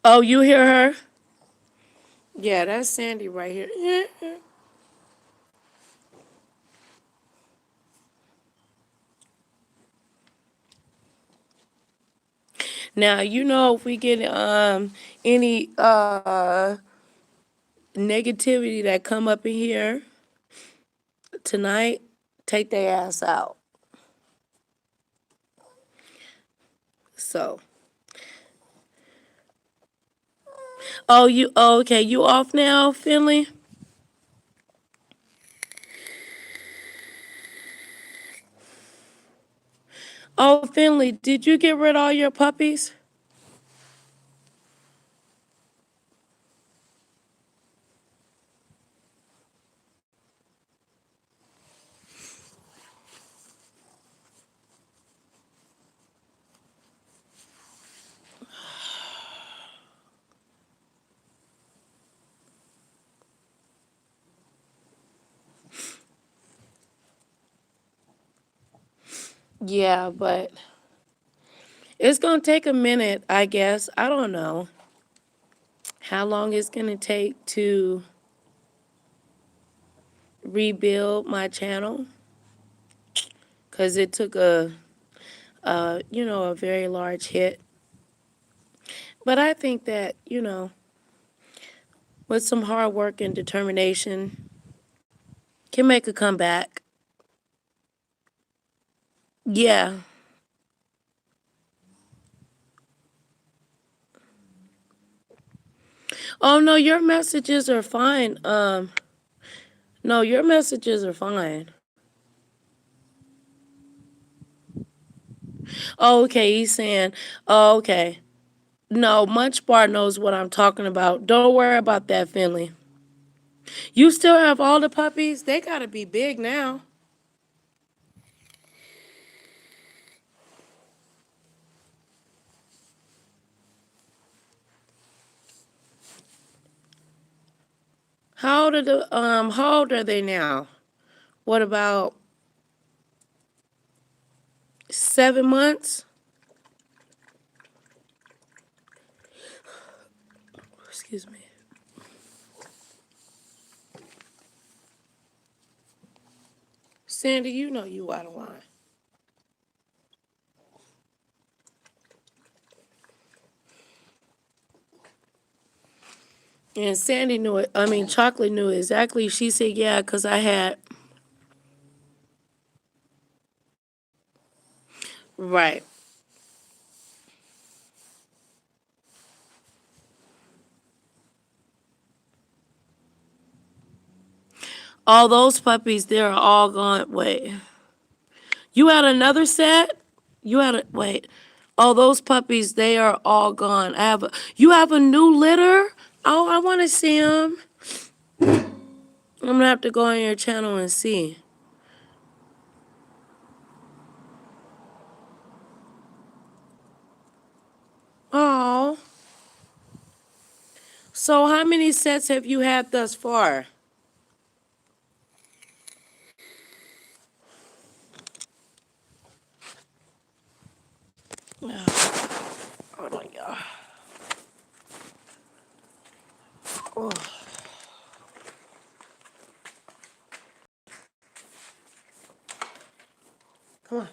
oh, you hear her? Yeah, that's Sandy right here. Now, if we get any negativity that come up in here tonight, take their ass out. So, okay, you off now, Finley? Oh, Finley, did you get rid of all your puppies? Yeah, but it's gonna take a minute, I guess. I don't know how long it's gonna take to rebuild my channel because it took a very large hit. But I think that, with some hard work and determination, can make a comeback. Yeah. Oh no, your messages are fine. No, your messages are fine. Oh, okay, he's saying, oh, okay. No, Munch Bar knows what I'm talking about. Don't worry about that, Finley. You still have all the puppies? They gotta be big now. How old are they now? What about 7 months? Excuse me. Sandy, you know you out of line. And Sandy knew it. I mean, Chocolate knew exactly. She said, yeah, because I had. Right. All those puppies, they're all gone. Wait. You had another set? Wait. All those puppies, they are all gone. You have a new litter? Oh, I want to see them. I'm going to have to go on your channel and see. Oh. So how many sets have you had thus far? Hold on, y'all. Oh. Come on.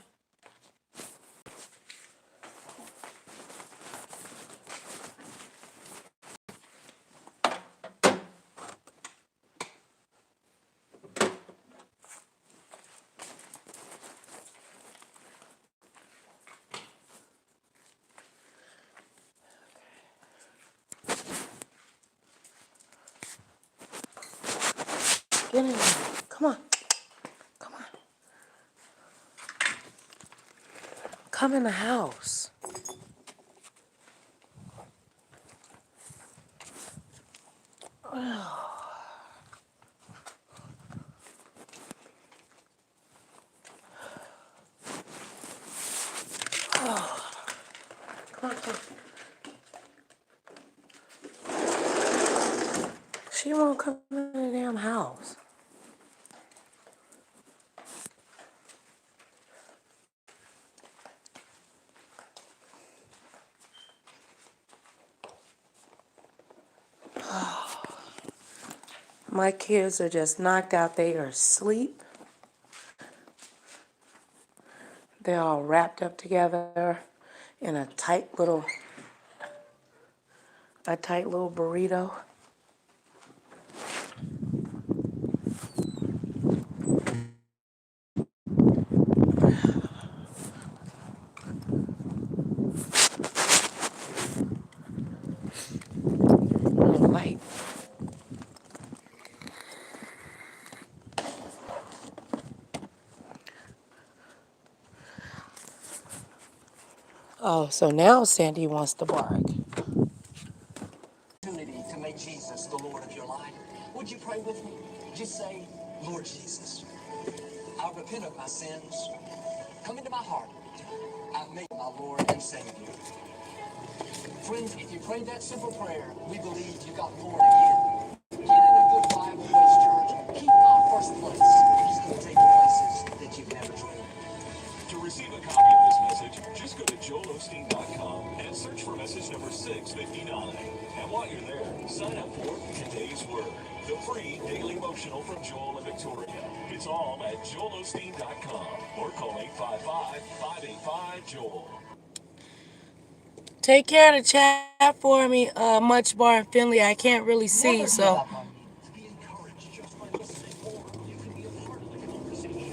Get in there. Come on. Come on. Come in the house. Come on, come on. She won't come in the damn house. My kids are just knocked out. They are asleep. They're all wrapped up together in a tight little burrito. Little light. Oh, so now Sandy wants to bark. Opportunity to make Jesus the Lord of your life. Would you pray with me? Just say, Lord Jesus, I repent of my sins. Come into my heart. I make my Lord and Savior. Friends, if you prayed that simple prayer, we believe you got born again. Get in a good Bible-based church. Keep God first place. He's going to take you places that you've never dreamed. To receive a copy of this message, just go to joelosteen.com and search for message number 659. And while you're there, sign up for Today's Word, the free daily devotional from Joel and Victoria. It's all at joelosteen.com or call 855-585-JOEL. Take care of the chat for me, Much Bar and Finley. I can't really see, so. Be encouraged just by listening, or you can be a part of the conversation.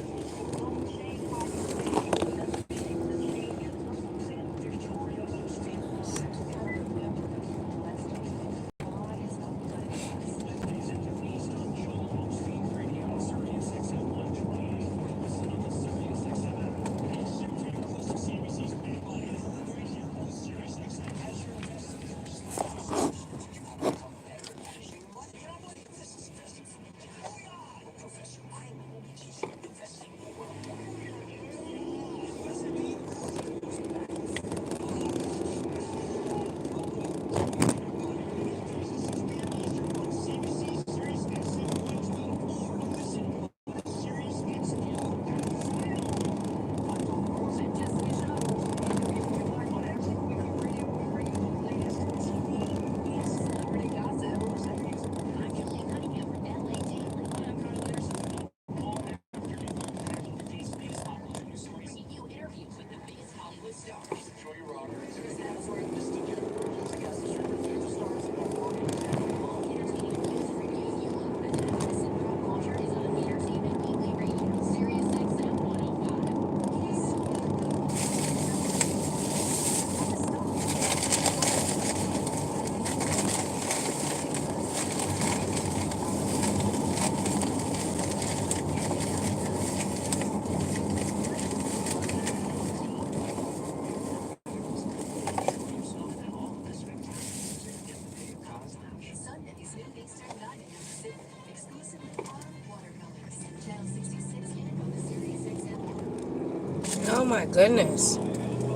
Oh my goodness.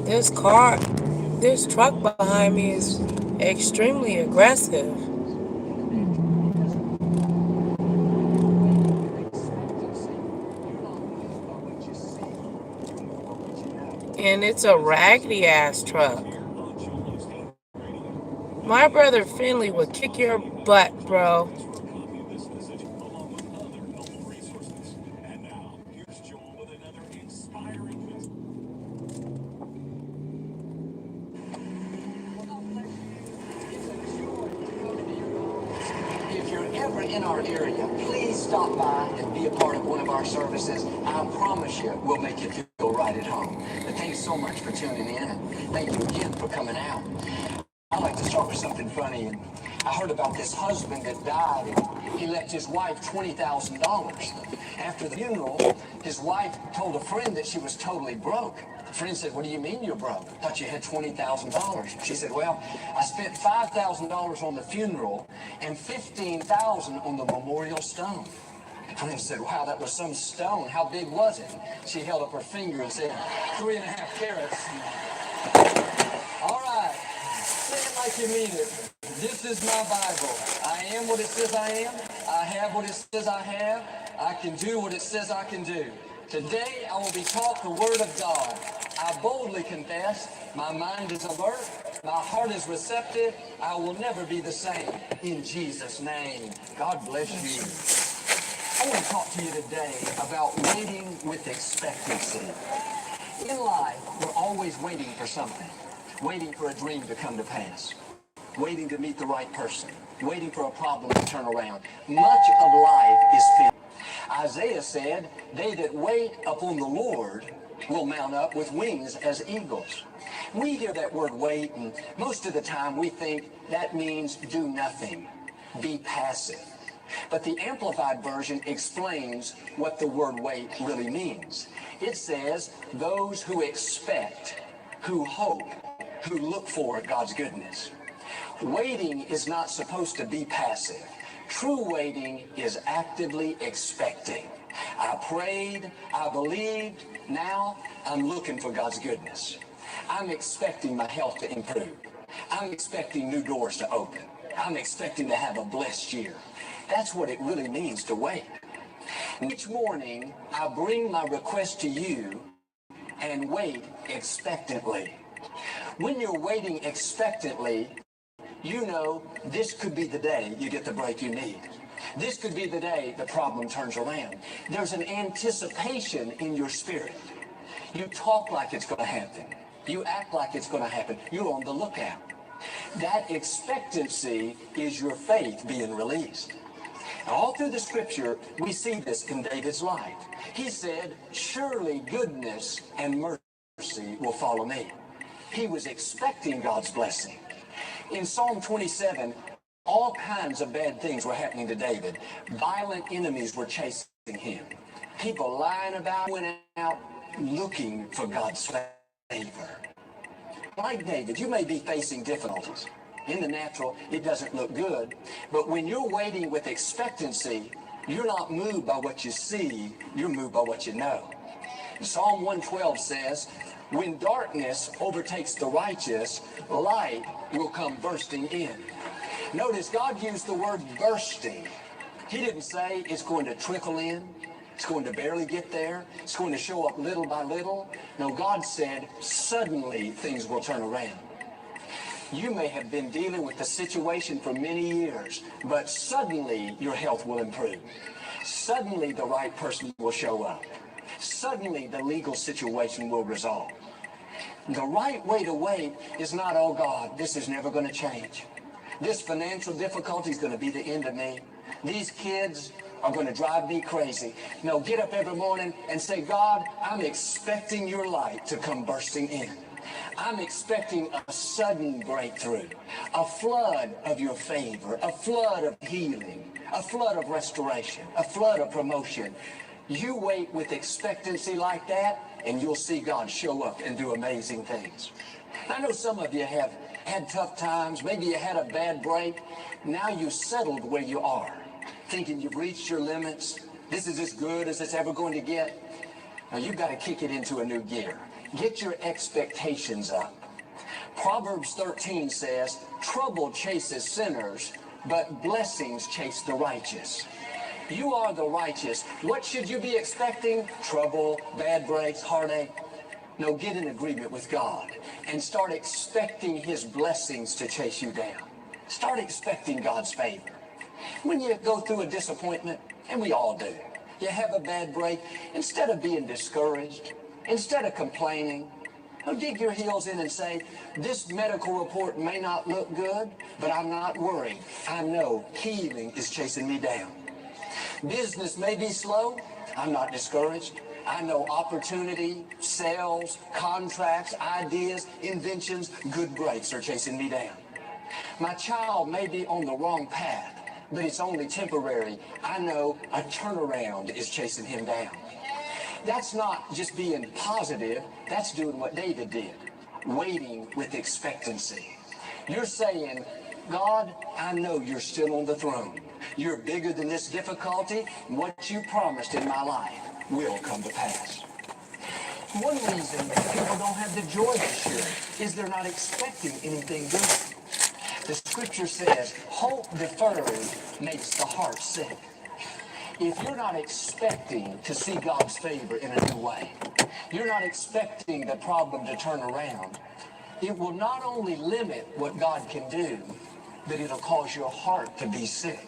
This truck behind me is extremely aggressive. And it's a raggedy ass truck. My brother Finley would kick your butt, bro. If you're ever in our area, please stop by and be a part of one of our services. I promise you, we'll make you feel right at home. But thanks so much for tuning in, and thank you again for coming out. I like to start with something funny. And I heard about this husband that died, and he left his wife $20,000. After the funeral, his wife told a friend that she was totally broke. The friend said, "What do you mean you're broke? I thought you had $20,000. She said, "Well, I spent $5,000 on the funeral and $15,000 on the memorial stone." The friend said, "Wow, that was some stone. How big was it?" She held up her finger and said, 3.5 carats. All right. Say it like you mean it. This is my Bible. I am what it says I am. I have what it says I have. I can do what it says I can do. Today I will be taught the Word of God. I boldly confess, my mind is alert, my heart is receptive. I will never be the same. In Jesus' name, God bless you. I want to talk to you today about waiting with expectancy. In life, we're always waiting for something. Waiting for a dream to come to pass. Waiting to meet the right person. Waiting for a problem to turn around. Much of life is finished. Isaiah said, "They that wait upon the Lord will mount up with wings as eagles." We hear that word wait, and most of the time we think that means do nothing, be passive. But the Amplified Version explains what the word wait really means. It says, those who expect, who hope, who look for God's goodness. Waiting is not supposed to be passive. True waiting is actively expecting. I prayed, I believed, now I'm looking for God's goodness. I'm expecting my health to improve. I'm expecting new doors to open. I'm expecting to have a blessed year. That's what it really means to wait. Each morning, I bring my request to you and wait expectantly. When you're waiting expectantly, you know this could be the day you get the break you need. This could be the day the problem turns around. There's an anticipation in your spirit. You talk like it's going to happen. You act like it's going to happen. You're on the lookout. That expectancy is your faith being released. All through the scripture, we see this in David's life. He said, "Surely goodness and mercy will follow me." He was expecting God's blessing. In Psalm 27, all kinds of bad things were happening to David. Violent enemies were chasing him. People lying about, went out looking for God's favor. Like David, you may be facing difficulties. In the natural, it doesn't look good. But when you're waiting with expectancy, you're not moved by what you see, you're moved by what you know. Psalm 112 says, "When darkness overtakes the righteous, light will come bursting in." Notice God used the word bursting. He didn't say it's going to trickle in. It's going to barely get there. It's going to show up little by little. No, God said, suddenly things will turn around. You may have been dealing with the situation for many years, but suddenly your health will improve. Suddenly the right person will show up. Suddenly the legal situation will resolve. The right way to wait is not, "Oh God, this is never going to change. This financial difficulty is going to be the end of me. These kids are going to drive me crazy." No, get up every morning and say, "God, I'm expecting your light to come bursting in. I'm expecting a sudden breakthrough, a flood of your favor, a flood of healing, a flood of restoration, a flood of promotion." You wait with expectancy like that, and you'll see God show up and do amazing things. I know some of you have had tough times. Maybe you had a bad break. Now you've settled where you are, thinking you've reached your limits. This is as good as it's ever going to get. Now you've got to kick it into a new gear. Get your expectations up. Proverbs 13 says, trouble chases sinners, but blessings chase the righteous. You are the righteous. What should you be expecting? Trouble, bad breaks, heartache? No, get in agreement with God and start expecting his blessings to chase you down. Start expecting God's favor. When you go through a disappointment, and we all do, you have a bad break, instead of being discouraged, instead of complaining, dig your heels in and say, this medical report may not look good, but I'm not worried. I know healing is chasing me down. Business may be slow. I'm not discouraged. I know opportunity, sales, contracts, ideas, inventions, good breaks are chasing me down. My child may be on the wrong path, but it's only temporary. I know a turnaround is chasing him down. That's not just being positive. That's doing what David did, waiting with expectancy. You're saying, God, I know you're still on the throne. You're bigger than this difficulty. What you promised in my life will come to pass. One reason people don't have the joy this year is they're not expecting anything good. The scripture says, hope deferred makes the heart sick. If you're not expecting to see God's favor in a new way, you're not expecting the problem to turn around, it will not only limit what God can do, but it'll cause your heart to be sick.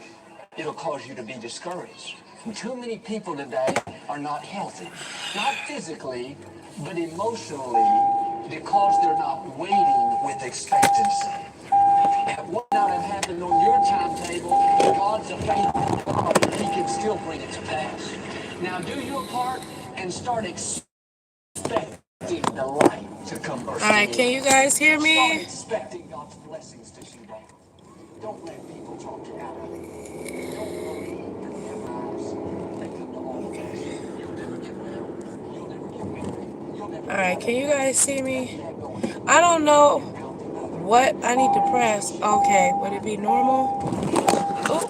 It'll cause you to be discouraged. And too many people today are not healthy, not physically, but emotionally, because they're not waiting with expectancy. And what not have happened on your timetable, God's a faithful God. He can still bring it to pass. Now do your part and start expecting the light to come bursting in. All right, can you guys hear Start me? expecting God's blessings to shoot down. Don't let people talk you out of it. Don't believe that their lives they come to all of us. You'll never get well. You'll never get married. You'll never All right, can you guys see get me? that going. I don't know what I need to press. Okay, would it be normal? Oh,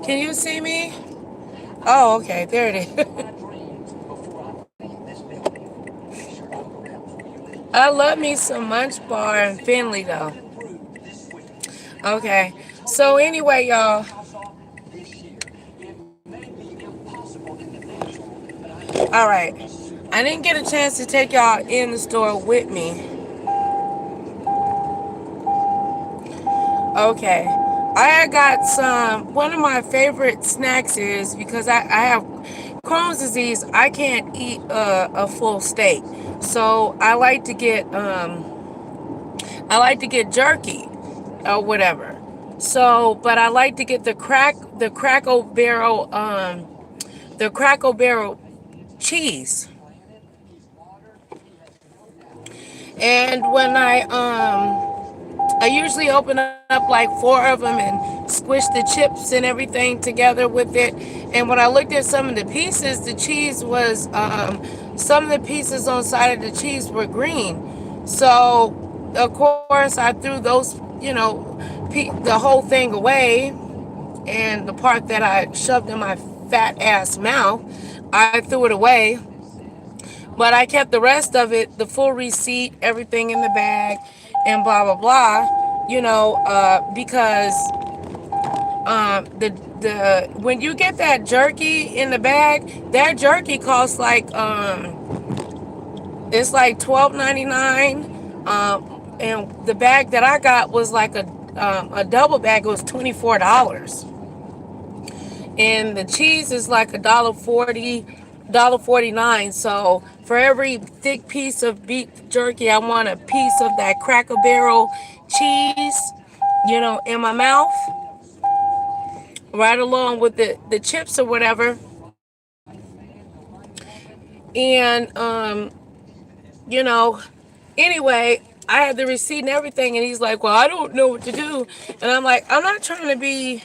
can you see me? Oh, okay, there it is. I love me some Munch Bar and Finley though. Okay, so anyway, y'all. All right, I didn't get a chance to take y'all in the store with me. Okay, I had got some. One of my favorite snacks is because I have Crohn's disease. I can't eat a full steak, so I like to get jerky or whatever. So, but I like to get the Crackle Barrel cheese. And when I usually open up like 4 of them and squish the chips and everything together with it. And when I looked at some of the pieces, the cheese was some of the pieces on the side of the cheese were green. So of course I threw those, the whole thing away, and the part that I shoved in my fat ass mouth, I threw it away. But I kept the rest of it, the full receipt, everything in the bag, and blah blah blah. Because the when you get that jerky in the bag, that jerky costs like it's like $12.99. And the bag that I got was like a double bag. It was $24. And the cheese is like $1.49. So for every thick piece of beef jerky, I want a piece of that Cracker Barrel cheese, in my mouth, right along with the chips or whatever. And you know, anyway, I had the receipt and everything, and he's like, "Well, I don't know what to do," and I'm like, "I'm not trying to be."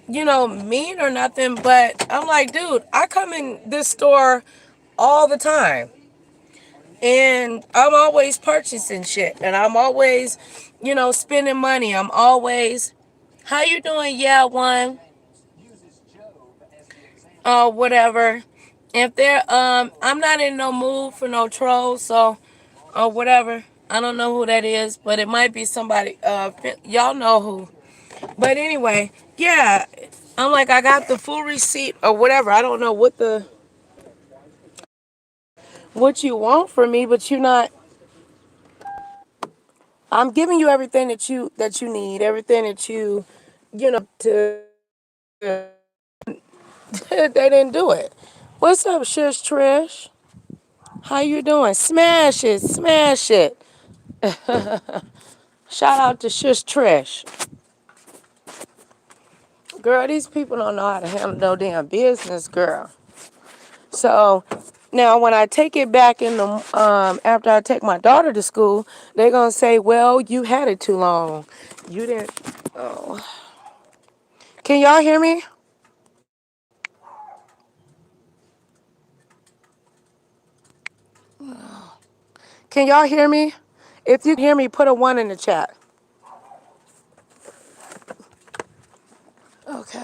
Mean or nothing, but I'm like, dude, I come in this store all the time, and I'm always purchasing shit, and I'm always, spending money. I'm always, how you doing? Yeah, one. or whatever. If they're I'm not in no mood for no trolls, so or whatever. I don't know who that is, but it might be somebody. Y'all know who. But anyway, yeah, I'm like I got the full receipt or whatever. I don't know what you want from me, but you're not. I'm giving you everything that you need, everything that to. They didn't do it. What's up, Shush Trish? How you doing? Smash it, smash it. Shout out to Shush Trish. Girl, these people don't know how to handle no damn business, girl. So now when I take it back in the after I take my daughter to school, they're gonna say, well, you had it too long. You didn't. Oh. Can y'all hear me? Can y'all hear me? If you can hear me, put a 1 in the chat. Okay.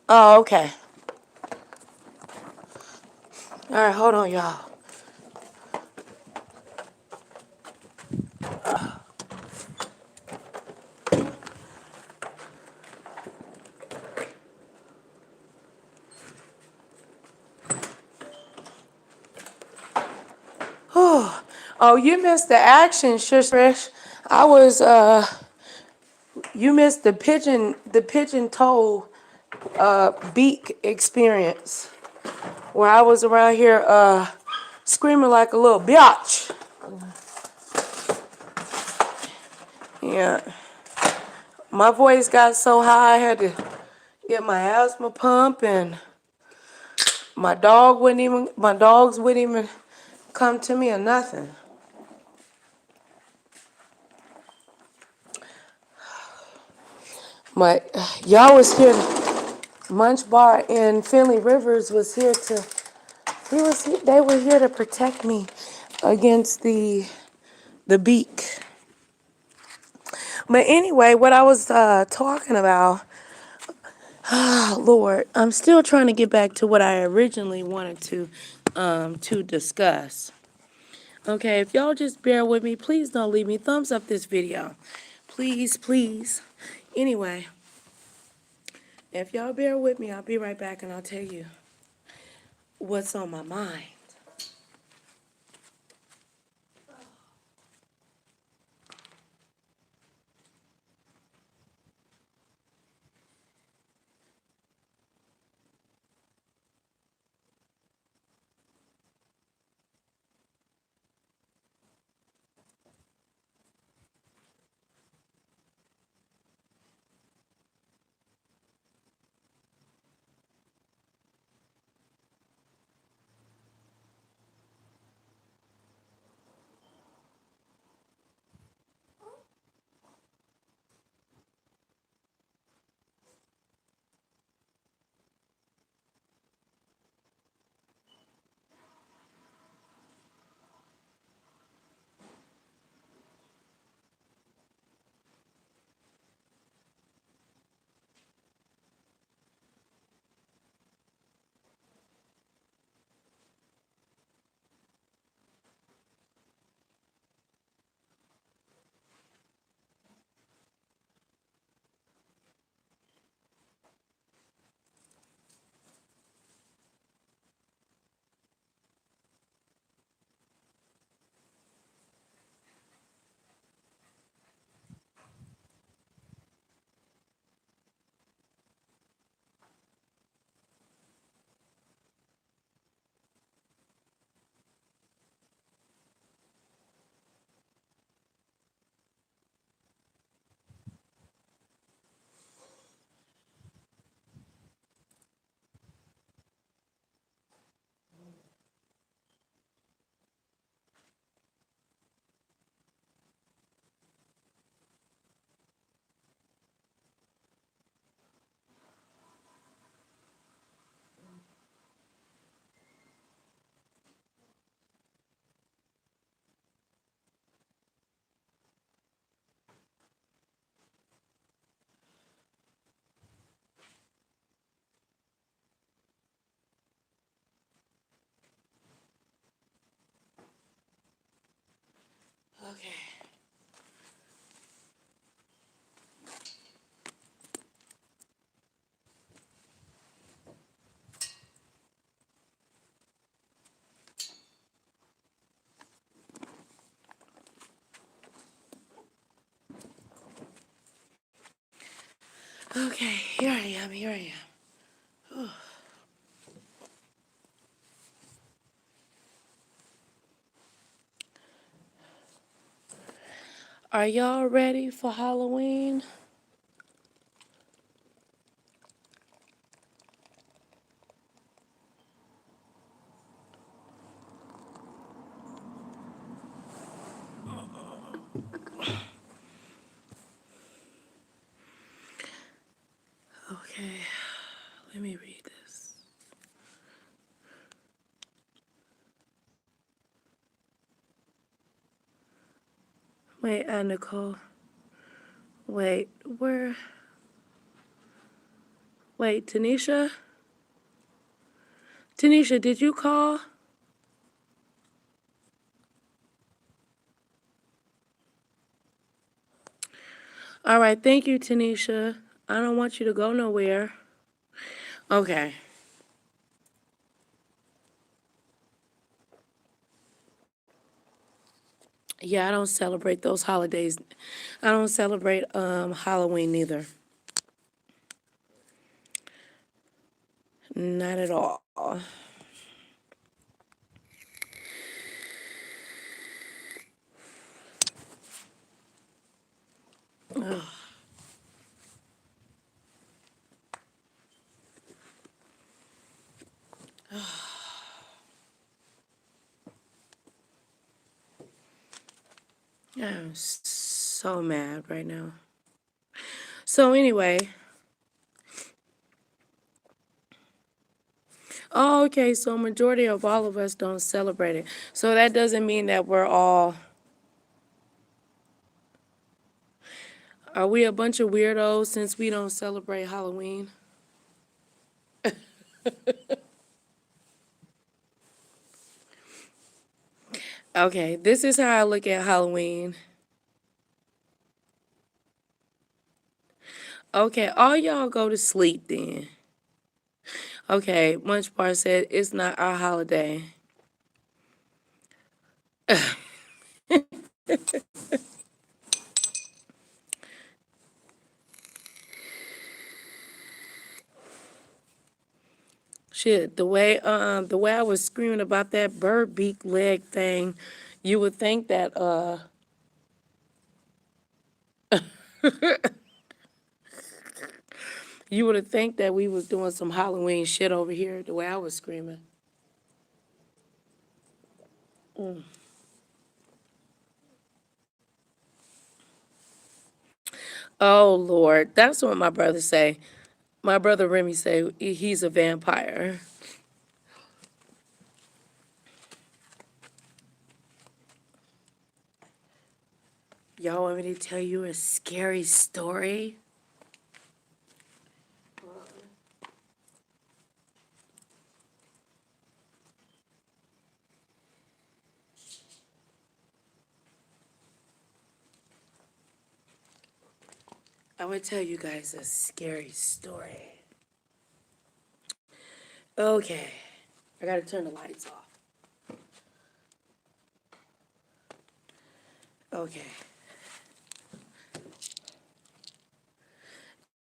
Oh, okay. All right, hold on, y'all. Oh, you missed the action, Shush Trish. I was you missed the pigeon toe beak experience where I was around here screaming like a little biatch. Yeah. My voice got so high I had to get my asthma pump, and my dogs wouldn't even come to me or nothing. My y'all was here. Munch Bar in Finley Rivers was here to. They were here to protect me against the beak. But anyway, what I was talking about, oh, Lord, I'm still trying to get back to what I originally wanted to discuss. Okay, if y'all just bear with me, please don't leave me. Thumbs up this video. Please, please. Anyway, if y'all bear with me, I'll be right back and I'll tell you what's on my mind. Okay, here I am, here I am. Are y'all ready for Halloween? Okay, let me read this. Wait, Nicole. Wait, where? Wait, Tanisha? Tanisha, did you call? All right, thank you, Tanisha. I don't want you to go nowhere. Okay. Yeah, I don't celebrate those holidays. I don't celebrate Halloween neither. Not at all. I'm so mad right now. So anyway, oh, okay, so majority of all of us don't celebrate it. So that doesn't mean that we're all, are we a bunch of weirdos since we don't celebrate Halloween? Okay, this is how I look at Halloween. Okay, all y'all go to sleep then. Okay, Munch Bar said it's not our holiday. Shit, the way I was screaming about that bird beak leg thing, you would think that you would have think that we was doing some Halloween shit over here, the way I was screaming. Oh Lord, that's what my brother say. My brother Remy say he's a vampire. Y'all want me to tell you a scary story? I would tell you guys a scary story. Okay, I gotta turn the lights off. Okay.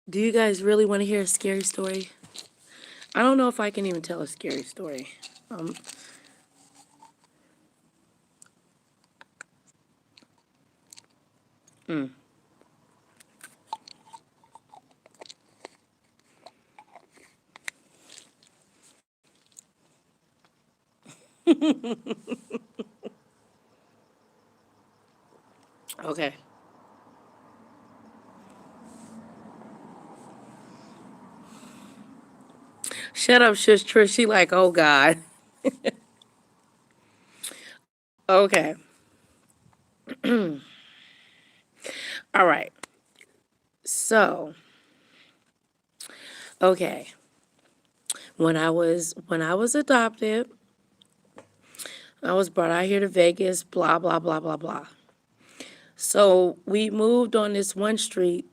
Do you guys really want to hear a scary story? I don't know if I can even tell a scary story. Um, mm. Okay. Shut up, Shush Trish. She like, oh God. Okay. All right. So, okay. When I was adopted, I was brought out here to Vegas, blah, blah, blah, blah, blah. So we moved on this one street.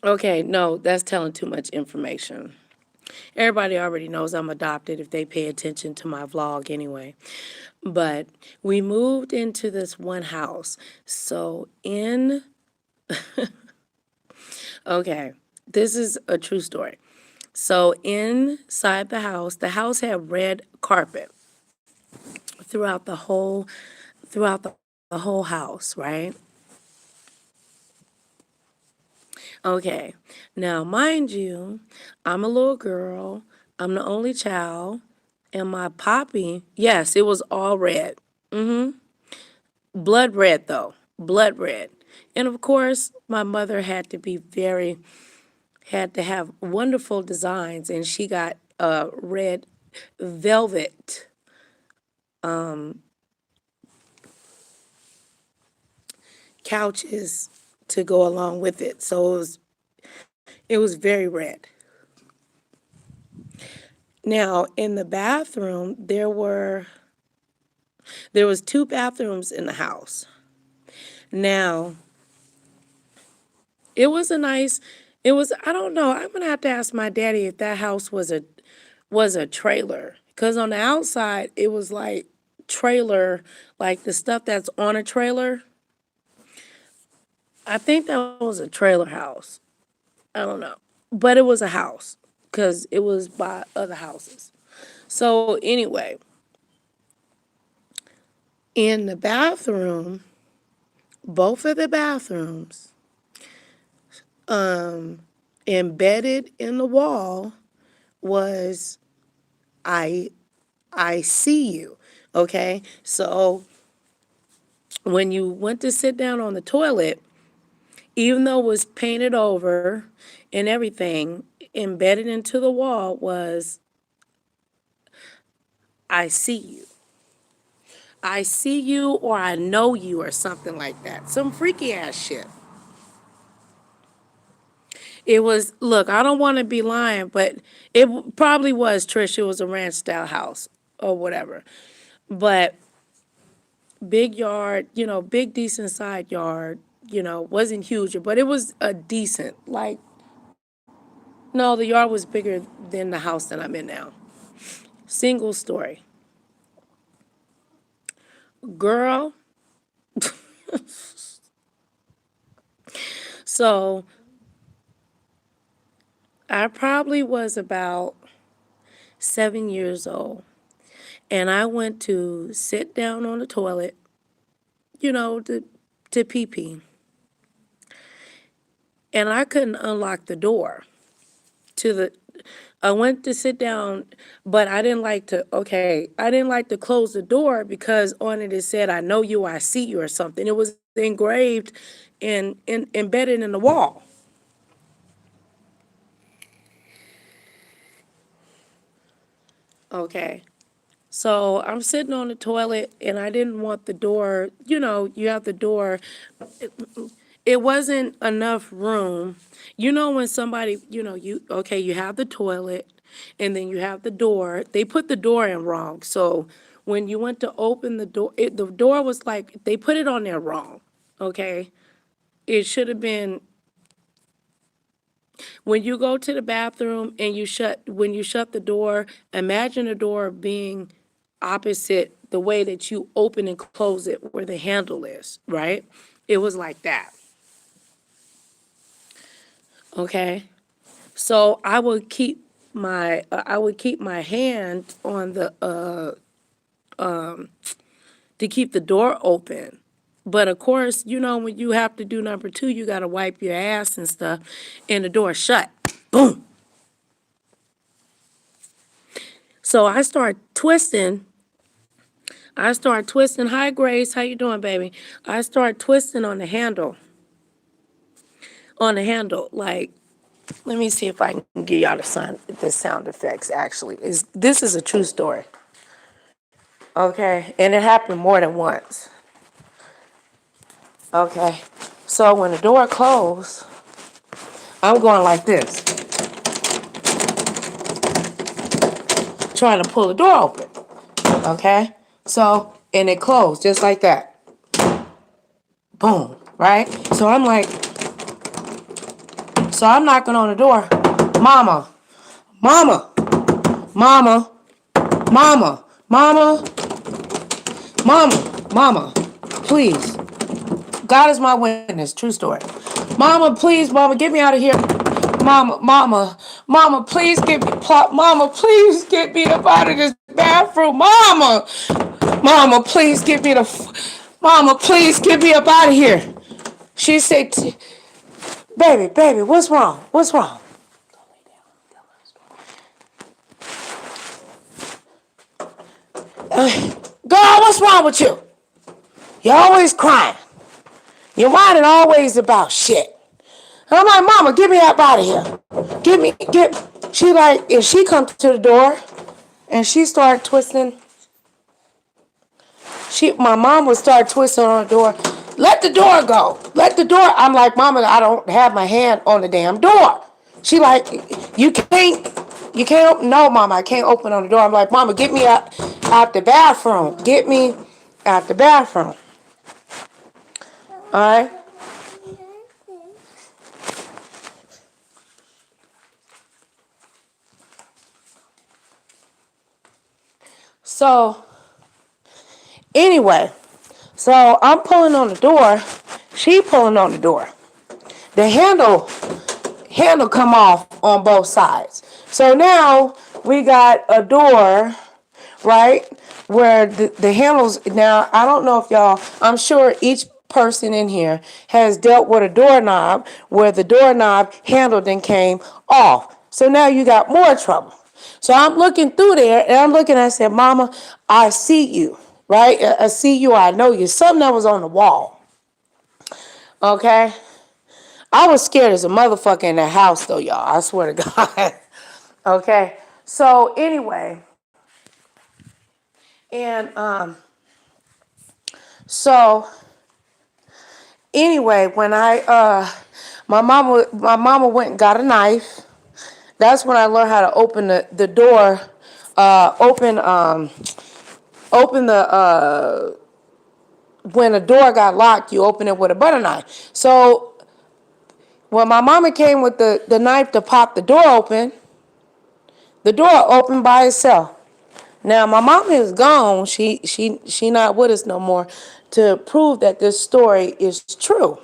Okay, no, that's telling too much information. Everybody already knows I'm adopted if they pay attention to my vlog anyway. But we moved into this one house. So Okay, this is a true story. So inside the house had red carpet throughout the whole throughout the whole house, right? Okay. Now, mind you, I'm a little girl. I'm the only child, and my poppy, yes, it was all red. Blood red though. Blood red. And of course, my mother had to have wonderful designs, and she got red velvet couches to go along with it. So it was very red. Now, in the bathroom, there was two bathrooms in the house. Now, it was a nice it was I don't know, I'm going to have to ask my daddy if that house was a trailer, cuz on the outside it was like trailer, like the stuff that's on a trailer. I think that was a trailer house. I don't know. But it was a house cuz it was by other houses. So anyway, in the bathroom, both of the bathrooms, embedded in the wall was I I see you. Okay? So when you went to sit down on the toilet, even though it was painted over and everything, embedded into the wall was I see you. I see you or I know you or something like that. Some freaky ass shit. It was, look, I don't want to be lying, but probably was, Trish. It was a ranch style house or whatever. But big yard, big decent side yard, wasn't huge, but it was a decent, like, no, the yard was bigger than the house that I'm in now. Single story. Girl, so I probably was about 7 years old, and I went to sit down on the toilet, to pee pee, and I couldn't unlock the door to the I went to sit down, but I didn't like to close the door because on it said, I know you, I see you, or something. It was engraved embedded in the wall. Okay. So I'm sitting on the toilet and I didn't want the door, you have the door. It wasn't enough room. When somebody, you have the toilet and then you have the door. They put the door in wrong. So when you went to open the door, the door was like, they put it on there wrong. Okay. It should have been when you go to the bathroom and when you shut the door, imagine the door being opposite the way that you open and close it where the handle is, right? It was like that. Okay. So I would keep my hand on the to keep the door open. But of course, when you have to do number two, you got to wipe your ass and stuff, and the door shut. Boom. So I start twisting. Hi, Grace. How you doing, baby? I start twisting on the handle. Like, let me see if I can give y'all the sound effects. Actually, this is a true story. Okay, and it happened more than once. Okay, so when the door closed, I'm going like this, trying to pull the door open. Okay, so and it closed just like that. Boom, right? So I'm knocking on the door. Mama, mama, mama, mama, mama, mama, mama, please. God is my witness. True story. Mama, please, mama, get me out of here. Mama, please get me, mama, please get me up out of this bathroom. Mama, please get me mama, please get me up out of here. She said, baby, what's wrong? What's wrong? Girl, what's wrong with you? You're always crying. You're whining always about shit. And I'm like, mama, get me up out of here. She like, if she come to the door and she start twisting, my mom would start twisting on the door. Let the door go. Let the door. I'm like, mama, I don't have my hand on the damn door. She like, you can't, no, mama, I can't open on the door. I'm like, mama, get me out the bathroom. Get me out the bathroom. All right. So, anyway, so I'm pulling on the door. She pulling on the door. The handle come off on both sides. So now we got a door, right, where the handles, now I don't know if y'all, I'm sure each person in here has dealt with a doorknob where the doorknob handle then came off. So now you got more trouble. So I'm looking through there and I'm looking, I said, mama, I see you, right? I see you, I know you. Something that was on the wall, okay? I was scared as a motherfucker in that house though, y'all. I swear to God. Okay. So anyway, and so anyway, when my mama went and got a knife. That's when I learned how to open the door, open the when a door got locked, you open it with a butter knife. So when my mama came with the knife to pop the door opened by itself. Now my mom is gone. She not with us no more to prove that this story is true.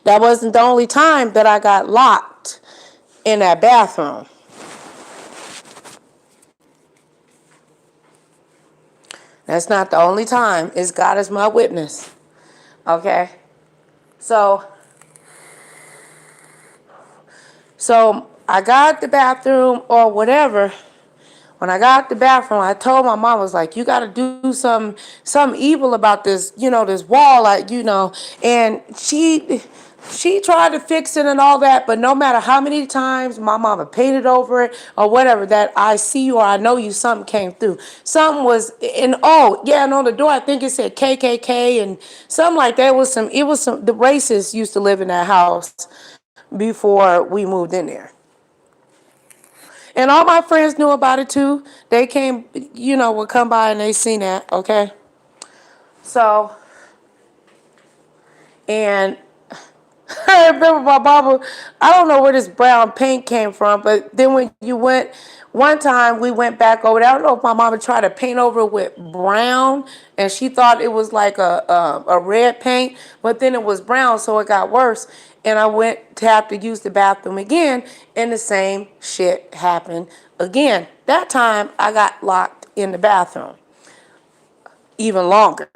That wasn't the only time that I got locked in that bathroom. That's not the only time. It's God as my witness. Okay? So I got the bathroom or whatever. When I got the bathroom, I told my mom, I was like, you got to do some evil about this, this wall, and she tried to fix it and all that, but no matter how many times my mama painted over it or whatever, that I see you or I know you, something came through. Something was, and and on the door, I think it said KKK and something like that. The racists used to live in that house before we moved in there. And all my friends knew about it too. They came, would come by and they seen that, okay? So, and I remember my mama, I don't know where this brown paint came from, but then when one time we went back over there, I don't know if my mama tried to paint over it with brown and she thought it was like a red paint, but then it was brown, so it got worse. And I went to have to use the bathroom again, and the same shit happened again. That time I got locked in the bathroom even longer.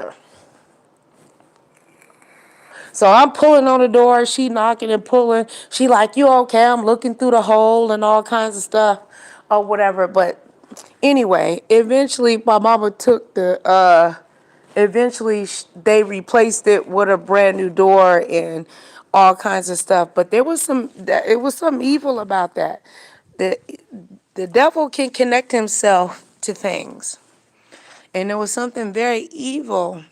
So I'm pulling on the door, she knocking and pulling. She like, you okay? I'm looking through the hole and all kinds of stuff or whatever. But anyway, eventually my mama took eventually they replaced it with a brand new door and all kinds of stuff. But it was some evil about that. The, the devil can connect himself to things. And there was something very evil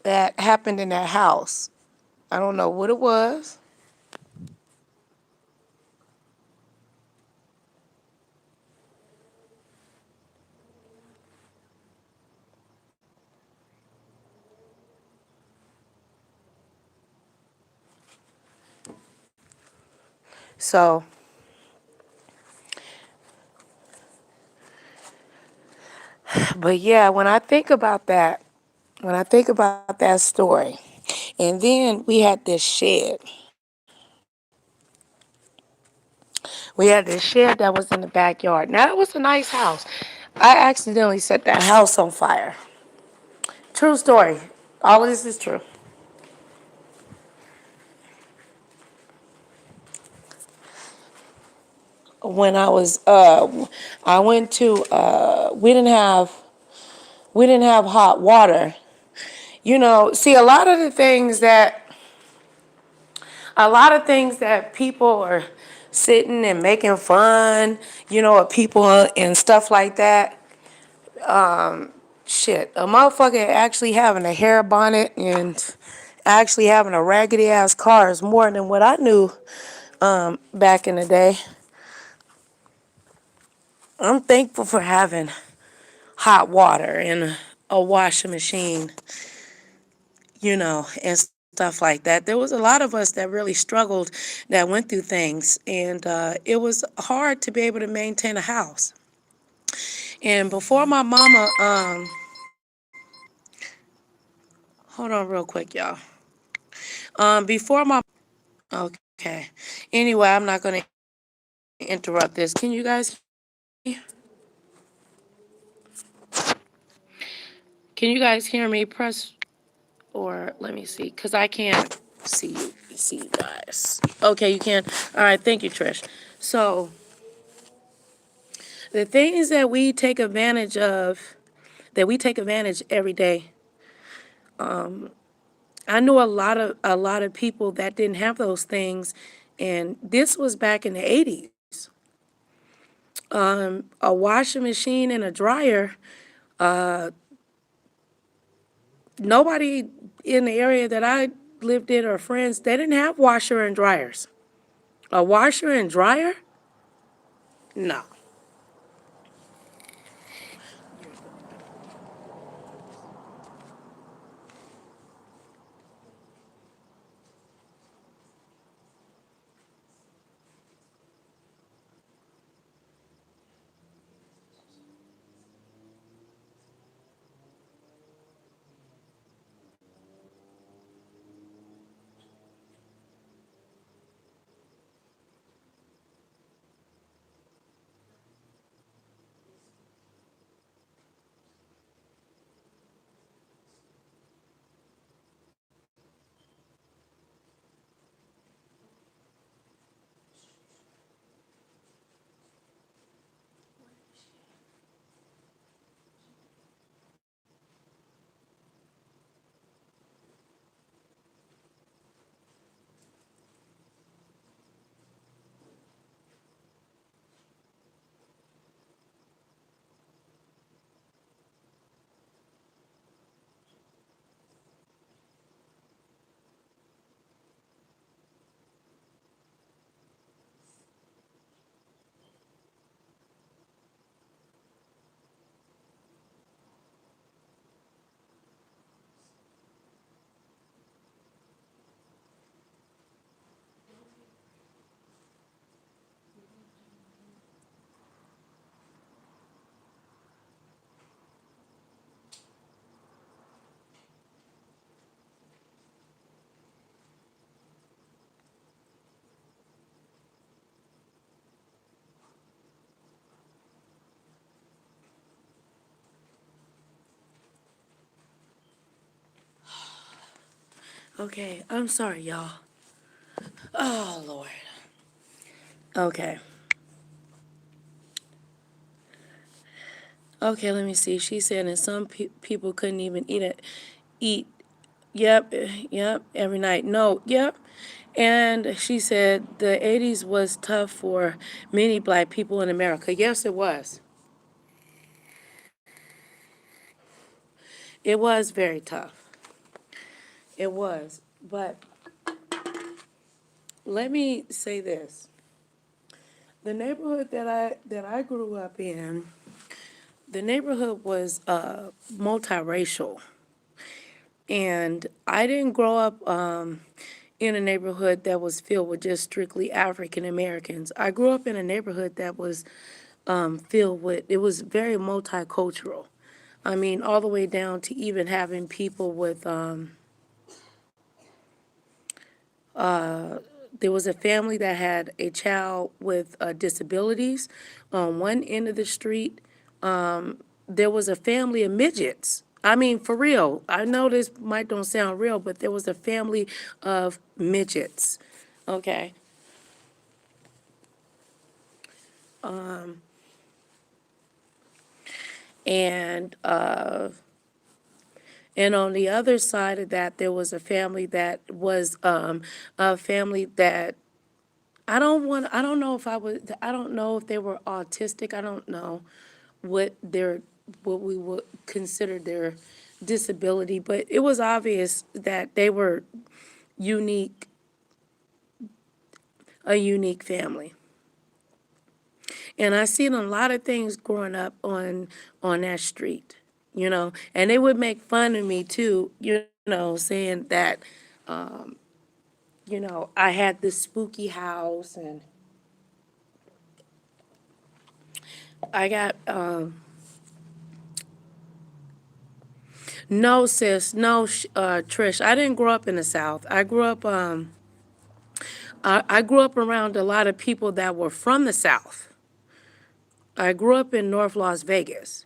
that happened in that house. I don't know what it was. So, but yeah, when I think about that story, and then we had this shed. We had this shed that was in the backyard. Now, it was a nice house. I accidentally set that house on fire. True story. All of this is true. When I went to, we didn't have hot water. You know, see, a lot of things that people are sitting and making fun, of people and stuff like that. Shit, a motherfucker actually having a hair bonnet and actually having a raggedy ass car is more than what I knew back in the day. I'm thankful for having hot water and a washing machine, and stuff like that. There was a lot of us that really struggled, that went through things, and it was hard to be able to maintain a house. And before my mama, hold on real quick, y'all. Before my, okay. Anyway, I'm not gonna interrupt this. Can you guys, hear me? Press, or let me see, cause I can't see you guys. Okay, you can. All right, thank you, Trish. So the things that we take advantage every day. I know a lot of people that didn't have those things, and this was back in the 80s. A washing machine and a dryer. Nobody in the area that I lived in or friends, they didn't have washer and dryers. A washer and dryer? No. Okay, I'm sorry, y'all. Oh, Lord. Okay. Okay, let me see. She said, and some people couldn't even eat. Yep, yep, every night. No, yep. And she said the 80s was tough for many black people in America. Yes, it was. It was very tough. It was. But let me say this. The neighborhood that I grew up in, the neighborhood was multiracial. And I didn't grow up in a neighborhood that was filled with just strictly African Americans. I grew up in a neighborhood that was filled with, it was very multicultural. I mean, all the way down to even having people with there was a family that had a child with disabilities on one end of the street. There was a family of midgets. I mean, for real. I know this might don't sound real, but there was a family of midgets. Okay. And and on the other side of that, there was a family that was a family that I don't know if I don't know if they were autistic. I don't know what their, what we would consider their disability, but it was obvious that they were unique, a unique family. And I seen a lot of things growing up on that street, and they would make fun of me too, saying that, I had this spooky house and I got, no sis, no, Trish, I didn't grow up in the South. I grew up around a lot of people that were from the South. I grew up in North Las Vegas.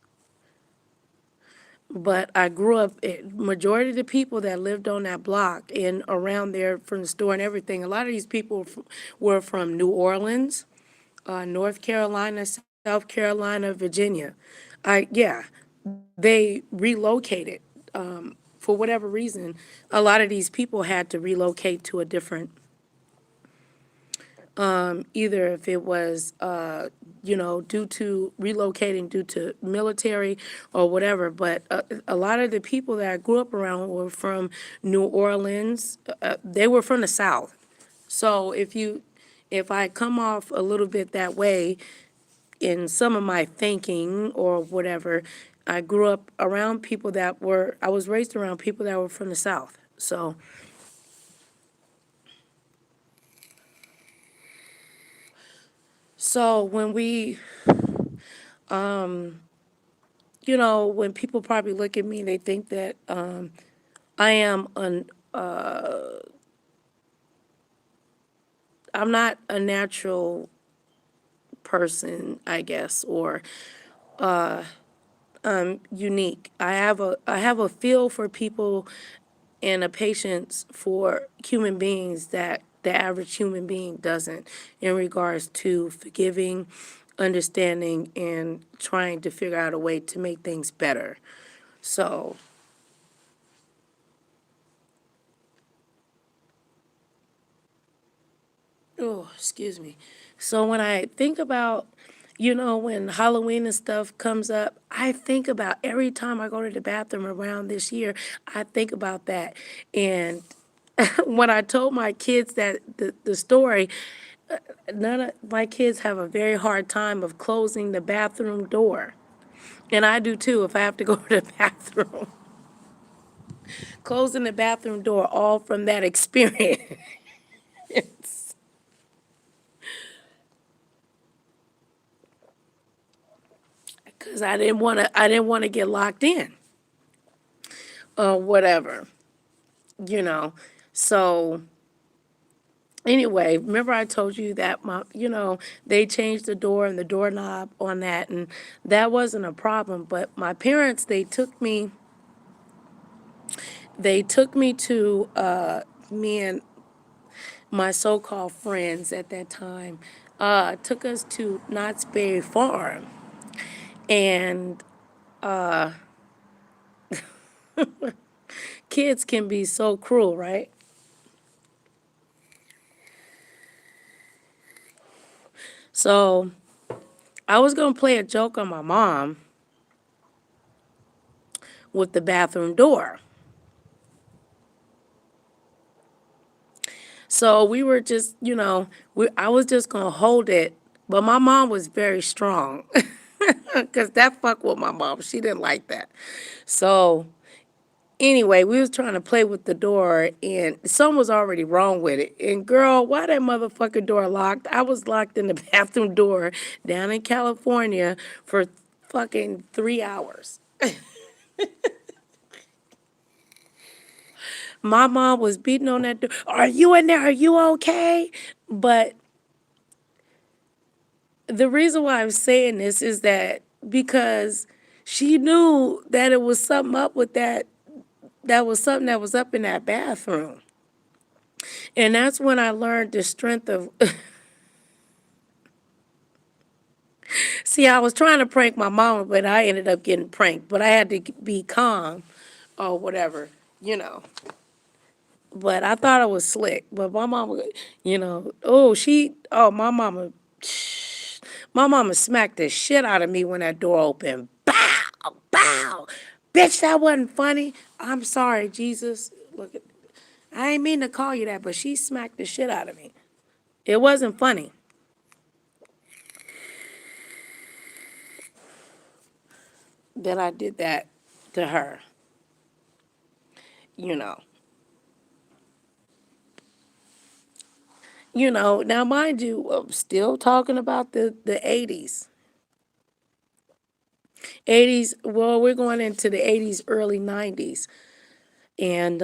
But I grew up, majority of the people that lived on that block and around there from the store and everything, a lot of these people were from New Orleans, North Carolina, South Carolina, Virginia. Yeah, they relocated. For whatever reason, a lot of these people had to relocate to a different, either if it was, due to relocating due to military or whatever. But a lot of the people that I grew up around were from New Orleans. They were from the South. So if I come off a little bit that way in some of my thinking or whatever, I grew up around people I was raised around people that were from the South. So when when people probably look at me, they think that I am I'm not a natural person, I guess, or unique. I have a feel for people and a patience for human beings that the average human being doesn't, in regards to forgiving, understanding, and trying to figure out a way to make things better. So, oh, excuse me. So when I think about, when Halloween and stuff comes up, I think about every time I go to the bathroom around this year, I think about that. And when I told my kids that the story, none of my kids have a very hard time of closing the bathroom door. And I do too if I have to go to the bathroom. Closing the bathroom door, all from that experience. Because I didn't want to get locked in or whatever, you know. So anyway, remember I told you that they changed the door and the doorknob on that, and that wasn't a problem. But my parents, they took me to me and my so-called friends at that time, took us to Knott's Berry Farm, and kids can be so cruel, right? So I was gonna play a joke on my mom with the bathroom door. So we were just, I was just gonna hold it, but my mom was very strong, cause that fucked with my mom. She didn't like that. So anyway, we was trying to play with the door, and something was already wrong with it. And girl, why that motherfucking door locked? I was locked in the bathroom door down in California for fucking 3 hours. My mom was beating on that door. Are you in there? Are you okay? But the reason why I'm saying this is that because she knew that it was something up with that, that was something that was up in that bathroom. And that's when I learned the strength of. See, I was trying to prank my mama, but I ended up getting pranked. But I had to be calm or whatever, you know. But I thought I was slick. But my mama, my mama smacked the shit out of me when that door opened. Bow, bow. Bitch, that wasn't funny. I'm sorry, Jesus. Look, I ain't mean to call you that, but she smacked the shit out of me. It wasn't funny that I did that to her, you know. Now mind you, I'm still talking about the 80s. 80s, well, we're going into the 80s, early 90s. And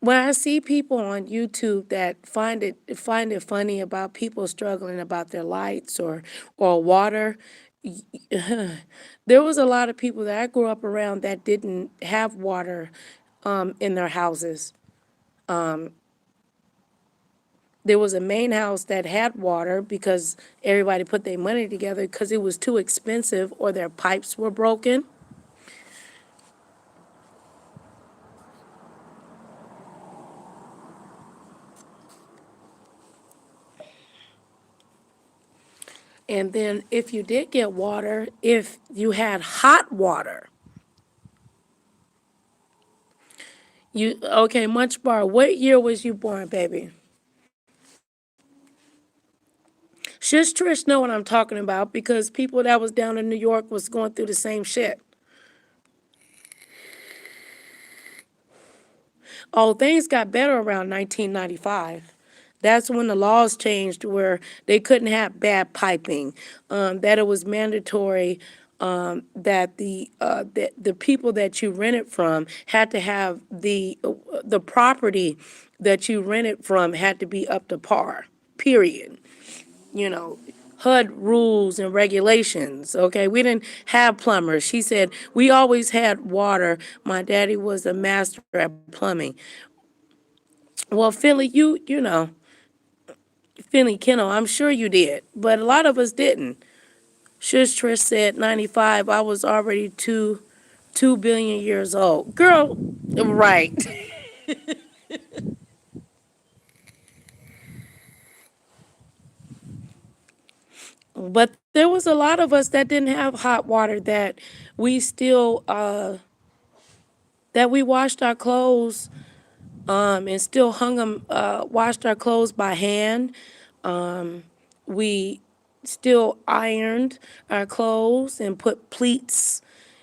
when I see people on YouTube that find it funny about people struggling about their lights or water, there was a lot of people that I grew up around that didn't have water in their houses. There was a main house that had water because everybody put their money together because it was too expensive or their pipes were broken. And then if you did get water, if you had hot water, okay, Munch Bar, what year was you born, baby? Shush Trish know what I'm talking about because people that was down in New York was going through the same shit. Oh, things got better around 1995. That's when the laws changed where they couldn't have bad piping, that it was mandatory that the people that you rented from had to have the property that you rented from had to be up to par. Period. You know, HUD rules and regulations. Okay, we didn't have plumbers. She said we always had water. My daddy was a master at plumbing. Well, Philly, Philly Kennel, I'm sure you did, but a lot of us didn't. Shush Trish said 95. I was already 2 billion years old. Girl, right. But there was a lot of us that didn't have hot water that we still that we washed our clothes and still hung them, washed our clothes by hand. We still ironed our clothes and put pleats,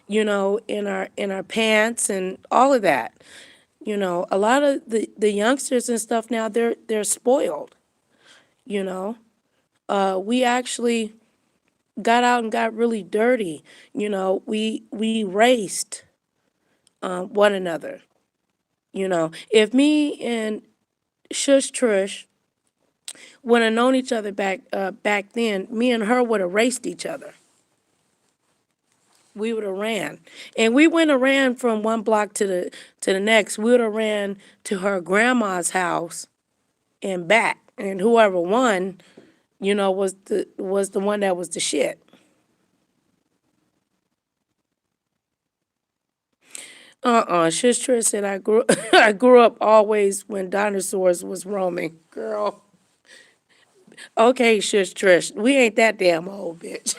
in our pants and all of that. A lot of the youngsters and stuff now they're spoiled. You know, we actually got out and got really dirty. We raced one another. If me and Shush Trish would have known each other back then, me and her would have raced each other. We would have ran, and we went and ran from one block to the next. We would have ran to her grandma's house and back, and whoever won, was the one that was the shit. Shush Trish said I grew I grew up always when dinosaurs was roaming. Girl, okay, Shush Trish, we ain't that damn old, bitch.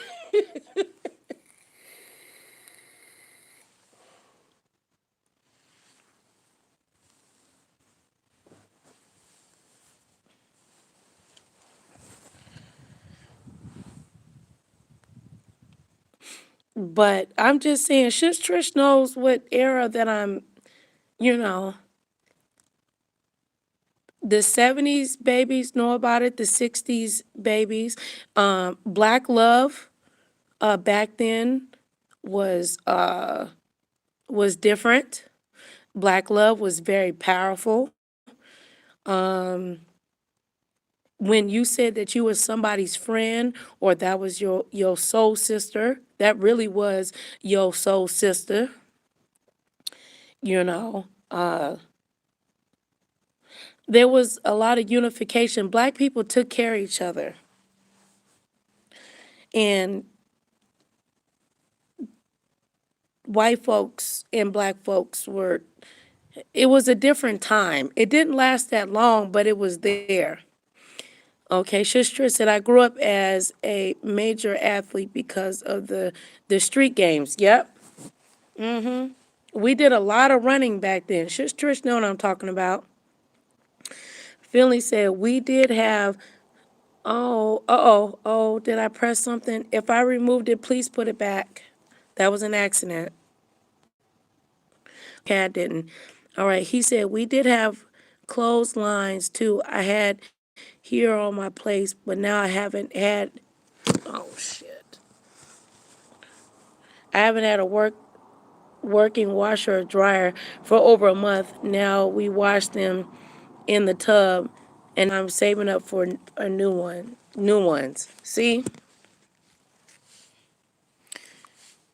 But I'm just saying, Shush Trish knows what era that I'm, you know, the 70s babies know about it, the 60s babies. Black love back then was was different. Black love was very powerful. Um, when you said that you were somebody's friend or that was your soul sister, that really was your soul sister, you know. There was a lot of unification. Black people took care of each other. And white folks and black folks were, it was a different time. It didn't last that long, but it was there. Okay, Sister said, I grew up as a major athlete because of the street games. Yep. We did a lot of running back then. Sister know what I'm talking about. Finley said, we did have, did I press something? If I removed it, please put it back. That was an accident. Okay, I didn't. All right, he said, we did have clotheslines too. I had here on my place, but now I haven't had, oh shit. I haven't had a working washer or dryer for over a month. Now we wash them in the tub, and I'm saving up for a new ones. See,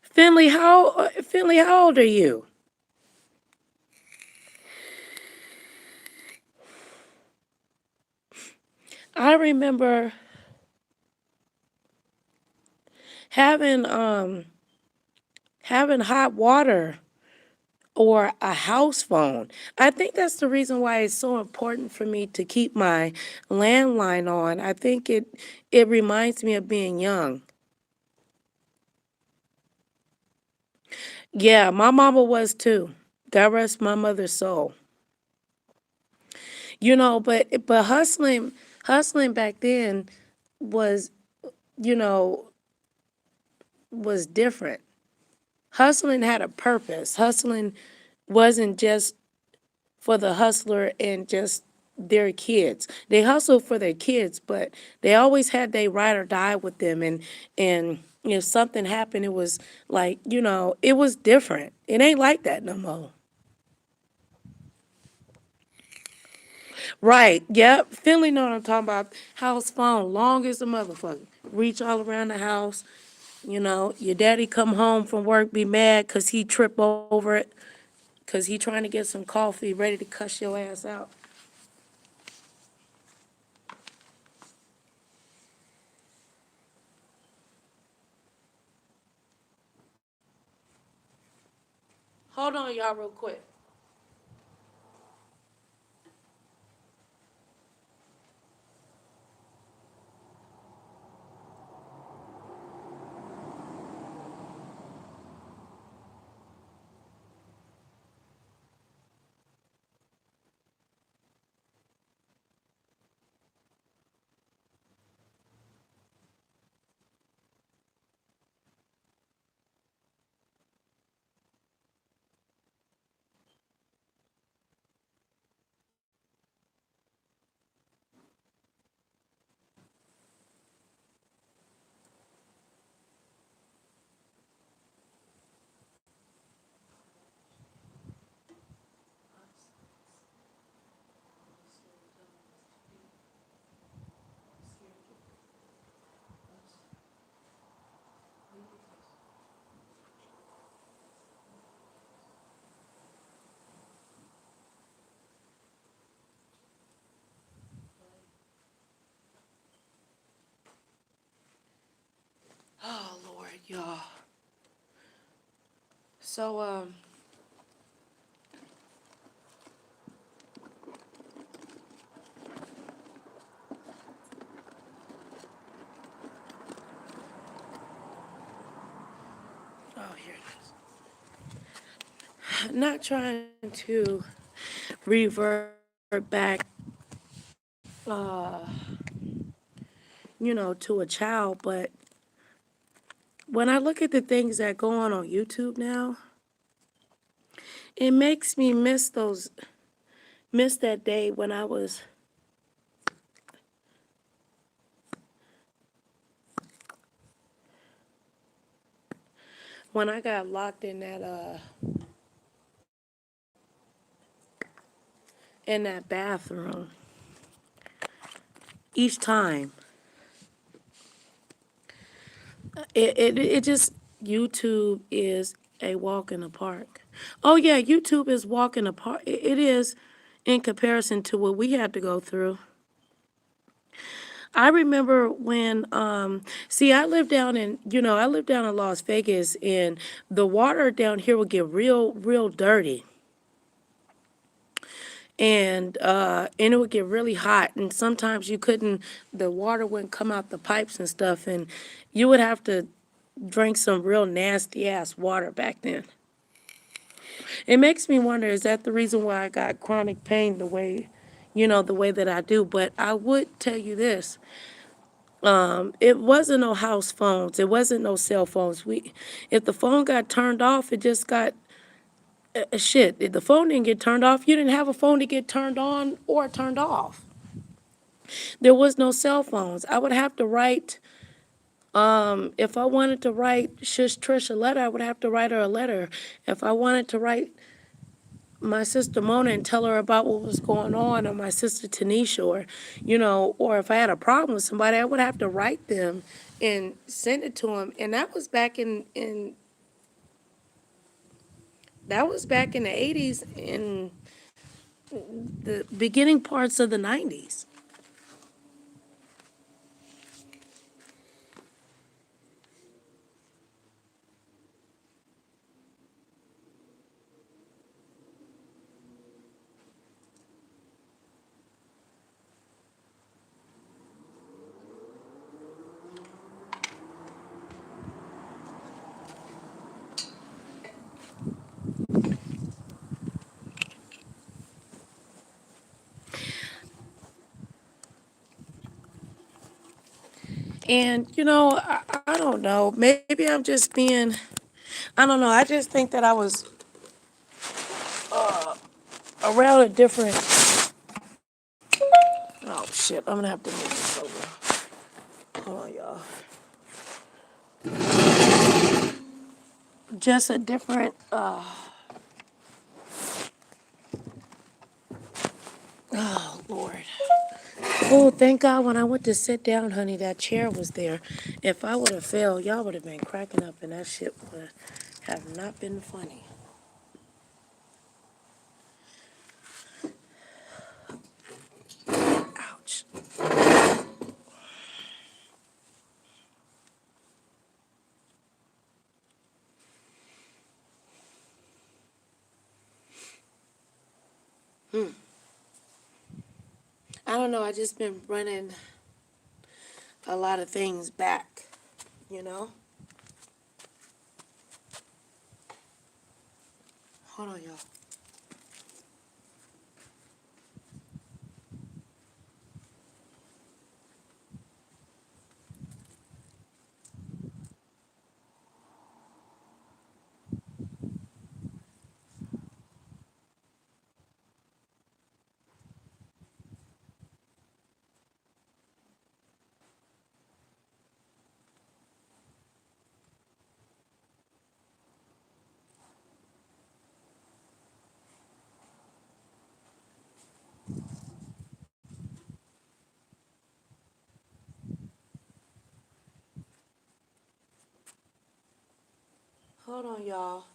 Finley, how old are you? I remember having having hot water or a house phone. I think that's the reason why it's so important for me to keep my landline on. I think it reminds me of being young. Yeah, my mama was too. God rest my mother's soul. But hustling back then was, you know, was different. Hustling had a purpose. Hustling wasn't just for the hustler and just their kids. They hustled for their kids, but they always had their ride or die with them. And if something happened, it was like, it was different. It ain't like that no more. Right. Yep. Finley know what I'm talking about. House phone, long as a motherfucker. Reach all around the house. Your daddy come home from work, be mad because he trip over it, because he trying to get some coffee, ready to cuss your ass out. Hold on, y'all, real quick. Oh, Lord, y'all. So, oh, here it is. Not trying to revert back, uh, to a child, but when I look at the things that go on YouTube now, it makes me miss that day when I got locked in in that bathroom each time. It just, YouTube is a walk in the park. Oh yeah, YouTube is walk in the park. It is, in comparison to what we had to go through. I remember when, see, I live down in Las Vegas, and the water down here would get real dirty. And it would get really hot, and sometimes the water wouldn't come out the pipes and stuff, and you would have to drink some real nasty ass water back then. It makes me wonder, is that the reason why I got chronic pain the way that I do? But I would tell you this. It wasn't no house phones. It wasn't no cell phones. If the phone got turned off, it just got shit. If the phone didn't get turned off, you didn't have a phone to get turned on or turned off. There was no cell phones. I would have to write. If I wanted to write Shush Trish a letter, I would have to write her a letter. If I wanted to write my sister Mona and tell her about what was going on, or my sister Tanisha, or if I had a problem with somebody, I would have to write them and send it to them. And that was back in the 80s and the beginning parts of the 90s. And I don't know, maybe I'm just being, I don't know, I just think that I was around a different, oh shit, I'm gonna have to move this over. Hold on, y'all. Just a different, oh Lord. Oh, thank God when I went to sit down, honey, that chair was there. If I would have fell, y'all would have been cracking up, and that shit would have not been funny. Ouch. I don't know, I just been running a lot of things back, you know? Hold on, y'all. Hold on, y'all.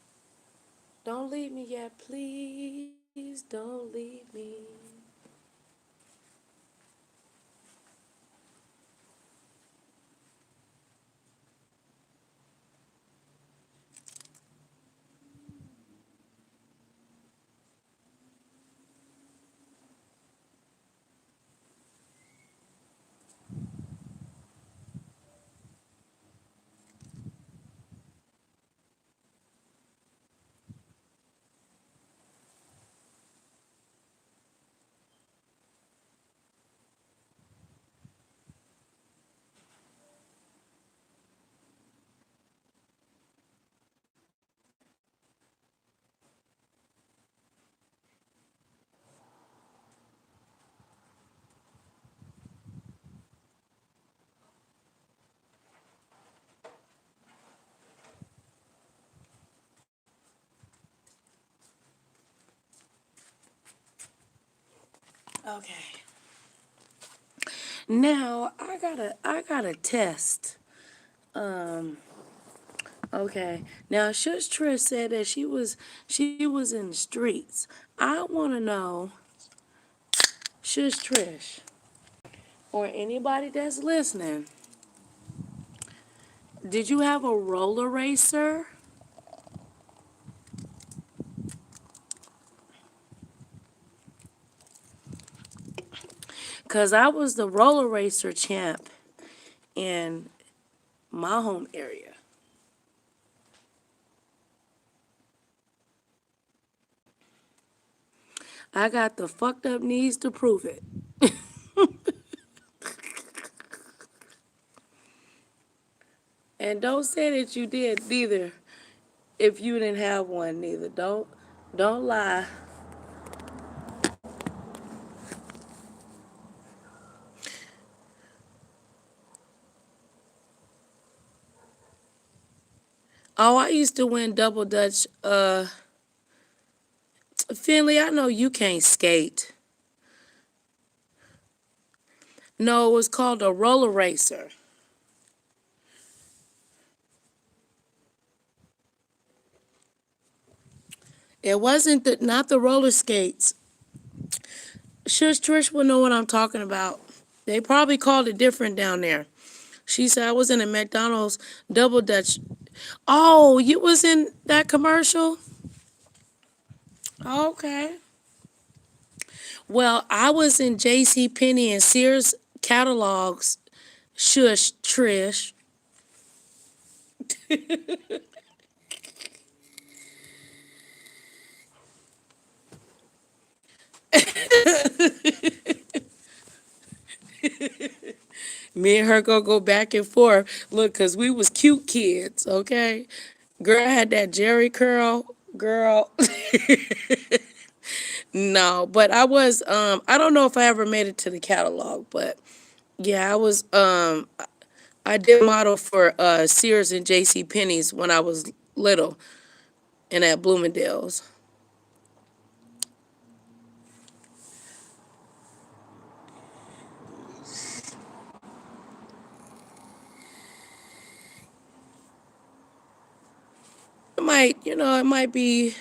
Don't leave me yet, please. Don't leave me. Okay. Now I gotta test. Um. Okay. Now Shush Trish said that she was in the streets. I want to know, Shush Trish, or anybody that's listening, did you have a roller racer? Cause I was the roller racer champ in my home area. I got the fucked up knees to prove it. And don't say that you did neither if you didn't have one neither. Don't lie. Oh, I used to win double dutch. Finley, I know you can't skate. No, it was called a roller racer. It wasn't not the roller skates. Shush Trish will know what I'm talking about. They probably called it different down there. She said I was in a McDonald's double dutch. Oh, you was in that commercial? Okay. Well, I was in J.C. Penney and Sears catalogs. Shush Trish. Me and her gonna go back and forth. Look, cause we was cute kids, okay? Girl had that Jerry curl, girl. No, but I was I don't know if I ever made it to the catalog, but yeah, I did model for Sears and JC Penney's when I was little and at Bloomingdale's. It might be.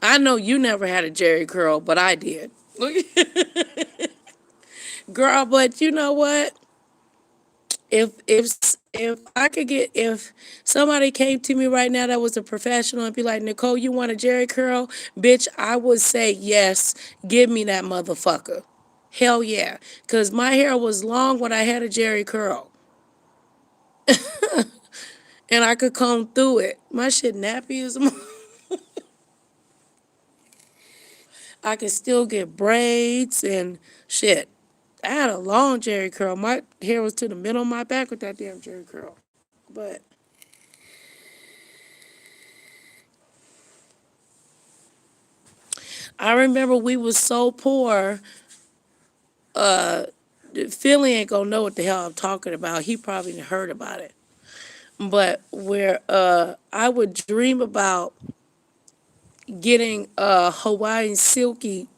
I know you never had a Jerry curl, but I did. Girl, but you know what? If somebody came to me right now that was a professional and be like, Nicole, you want a Jerry curl? Bitch, I would say yes. Give me that motherfucker. Hell yeah. Cause my hair was long when I had a Jerry curl. And I could comb through it. My shit nappy as I could still get braids and shit. I had a long Jerry curl. My hair was to the middle of my back with that damn Jerry curl. But I remember we was so poor. Philly ain't gonna know what the hell I'm talking about. He probably heard about it. But where I would dream about getting Hawaiian silky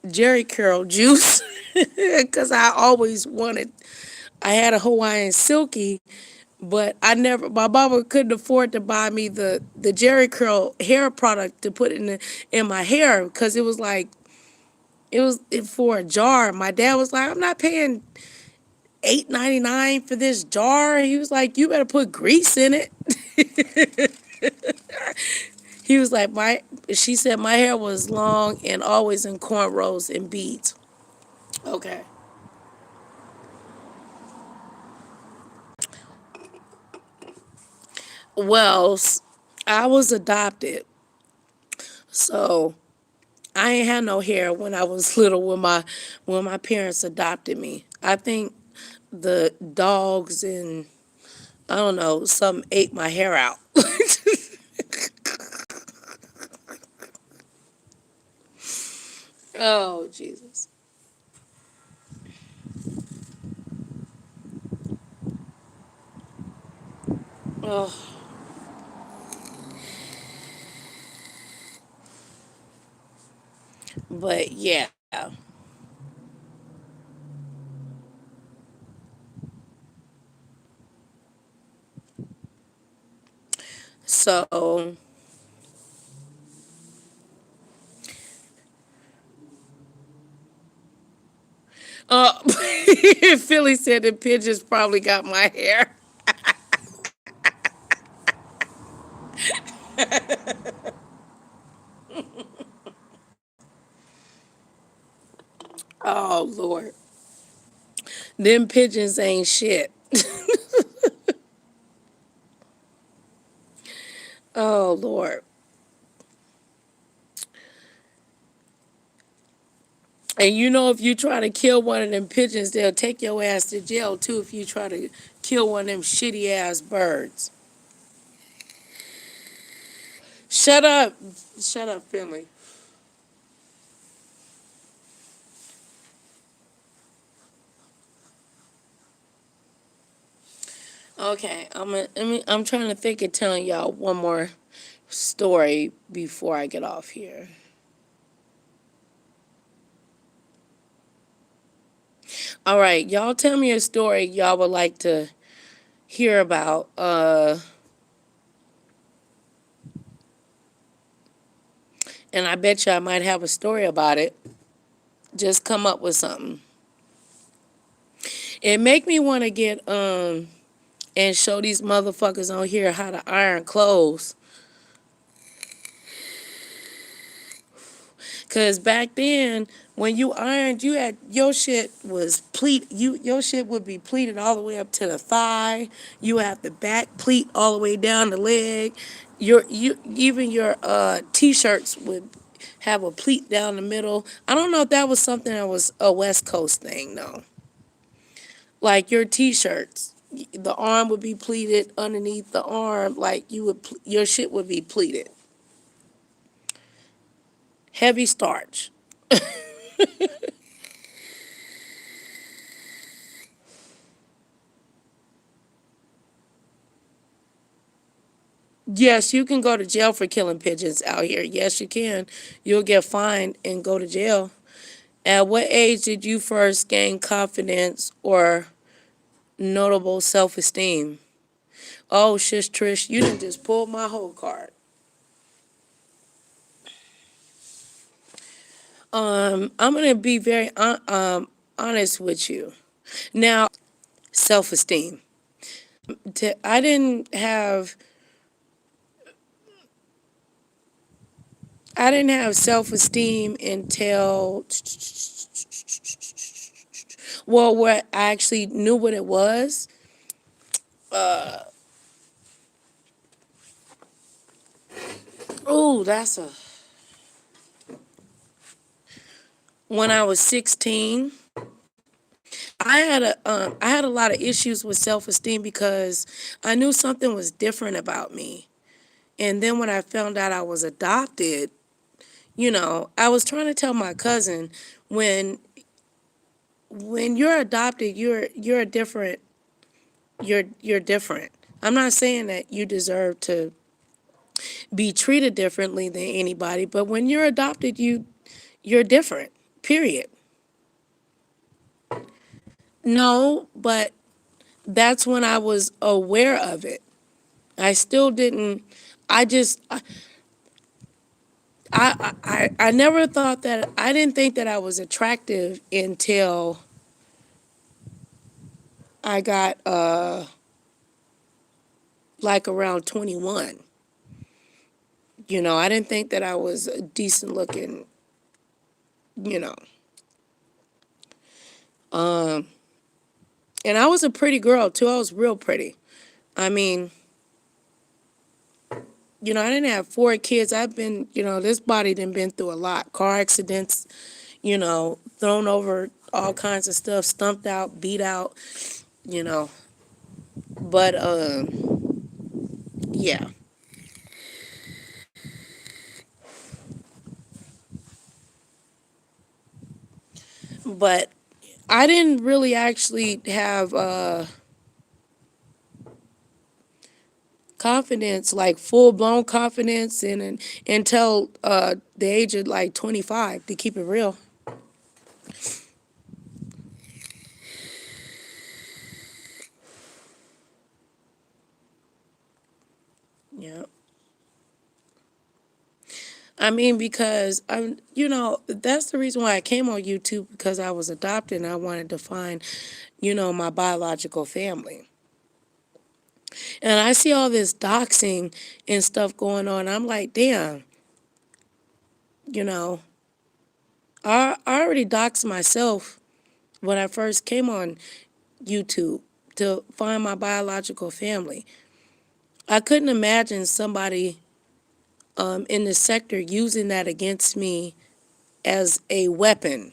Jerry curl juice because I always wanted. I had a Hawaiian silky, but I never. My mama couldn't afford to buy me the Jerry curl hair product to put in my hair because it was like it was for a jar. My dad was like, I'm not paying $8.99 for this jar. He was like, you better put grease in it. He was like, she said my hair was long and always in cornrows and beads. Okay. Well, I was adopted. So I ain't had no hair when I was little when my parents adopted me. I think the dogs and I don't know, some ate my hair out. Oh, Jesus. Oh, But yeah. So uh Philly said the pigeons probably got my hair. Oh Lord. Them pigeons ain't shit. Oh Lord. And you know, if you try to kill one of them pigeons, they'll take your ass to jail too if you try to kill one of them shitty ass birds. Shut up. Shut up, Finley. Okay, I'm trying to think of telling y'all one more story before I get off here. All right, y'all tell me a story y'all would like to hear about. And I bet you I might have a story about it. Just come up with something. It make me want to get and show these motherfuckers on here how to iron clothes. Cause back then, when you ironed, you had your shit was pleat. Your shit would be pleated all the way up to the thigh. You have the back pleat all the way down the leg. Your t-shirts would have a pleat down the middle. I don't know if that was something that was a West Coast thing though. Like your t-shirts, the arm would be pleated underneath the arm. Like your shit would be pleated. Heavy starch. Yes, you can go to jail for killing pigeons out here. Yes, you can. You'll get fined and go to jail. At what age did you first gain confidence or notable self-esteem? Oh, shish Trish, you done just pulled my whole card. I'm gonna be very honest with you. Now, self-esteem. I didn't have self-esteem until well, what I actually knew what it was. Oh, that's a when I was 16. I had a lot of issues with self-esteem because I knew something was different about me. And then when I found out I was adopted, I was trying to tell my cousin when you're adopted, you're a different you're different. I'm not saying that you deserve to be treated differently than anybody, but when you're adopted, you're different. Period. No, but that's when I was aware of it. I still didn't. I just. I never thought that. I didn't think that I was attractive until I got like around 21. I didn't think that I was a decent looking. You know, and I was a pretty girl too. I was real pretty. I mean, I didn't have 4 kids. I've been, this body done been through a lot. Car accidents, thrown over all kinds of stuff, stumped out, beat out, you know. But yeah. But I didn't really actually have confidence, like full blown confidence, and until the age of like 25. To keep it real. Yeah. I mean, because that's the reason why I came on YouTube, because I was adopted and I wanted to find, my biological family. And I see all this doxing and stuff going on. I'm like, damn, you know, I already doxed myself when I first came on YouTube to find my biological family. I couldn't imagine somebody in the sector using that against me as a weapon.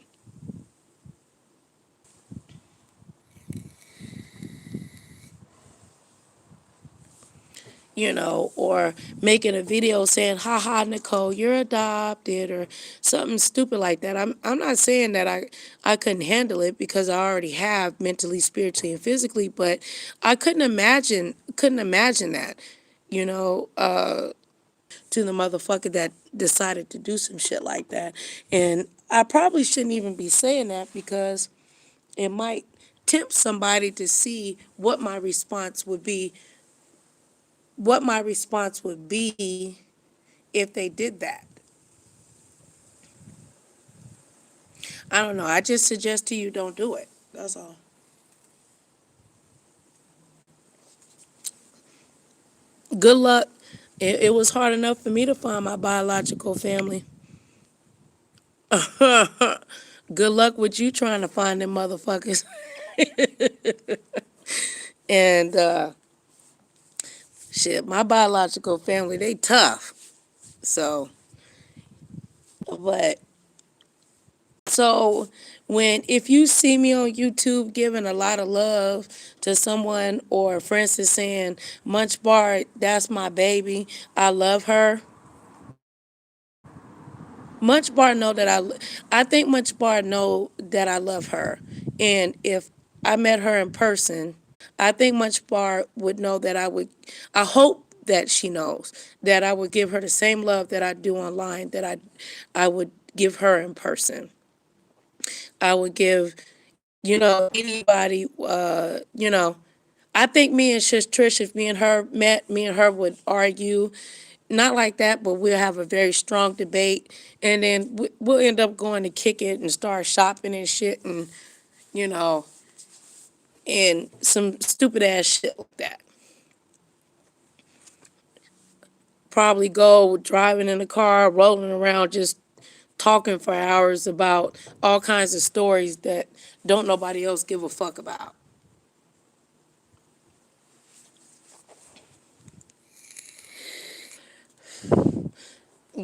Or making a video saying, haha, Nicole, you're adopted, or something stupid like that. I'm not saying that I couldn't handle it, because I already have mentally, spiritually, and physically, but I couldn't imagine that, you know, to the motherfucker that decided to do some shit like that. And I probably shouldn't even be saying that, because it might tempt somebody to see what my response would be if they did that. I don't know. I just suggest to you, don't do it. That's all. Good luck. It was hard enough for me to find my biological family. Good luck with you trying to find them motherfuckers. And shit, my biological family, they tough. So, but so if you see me on YouTube giving a lot of love to someone, or for instance saying, Munch Bar, that's my baby, I love her. Munch Bar know that I think Munch Bar know that I love her. And if I met her in person, I think Munch Bar would know that I hope that she knows that I would give her the same love that I do online, that I would give her in person. I would give, anybody, I think me and Shish Trish, if me and her met, me and her would argue. Not like that, but we'll have a very strong debate. And then we'll end up going to kick it and start shopping and shit, and, you know, and some stupid ass shit like that. Probably go driving in the car, rolling around, just talking for hours about all kinds of stories that don't nobody else give a fuck about.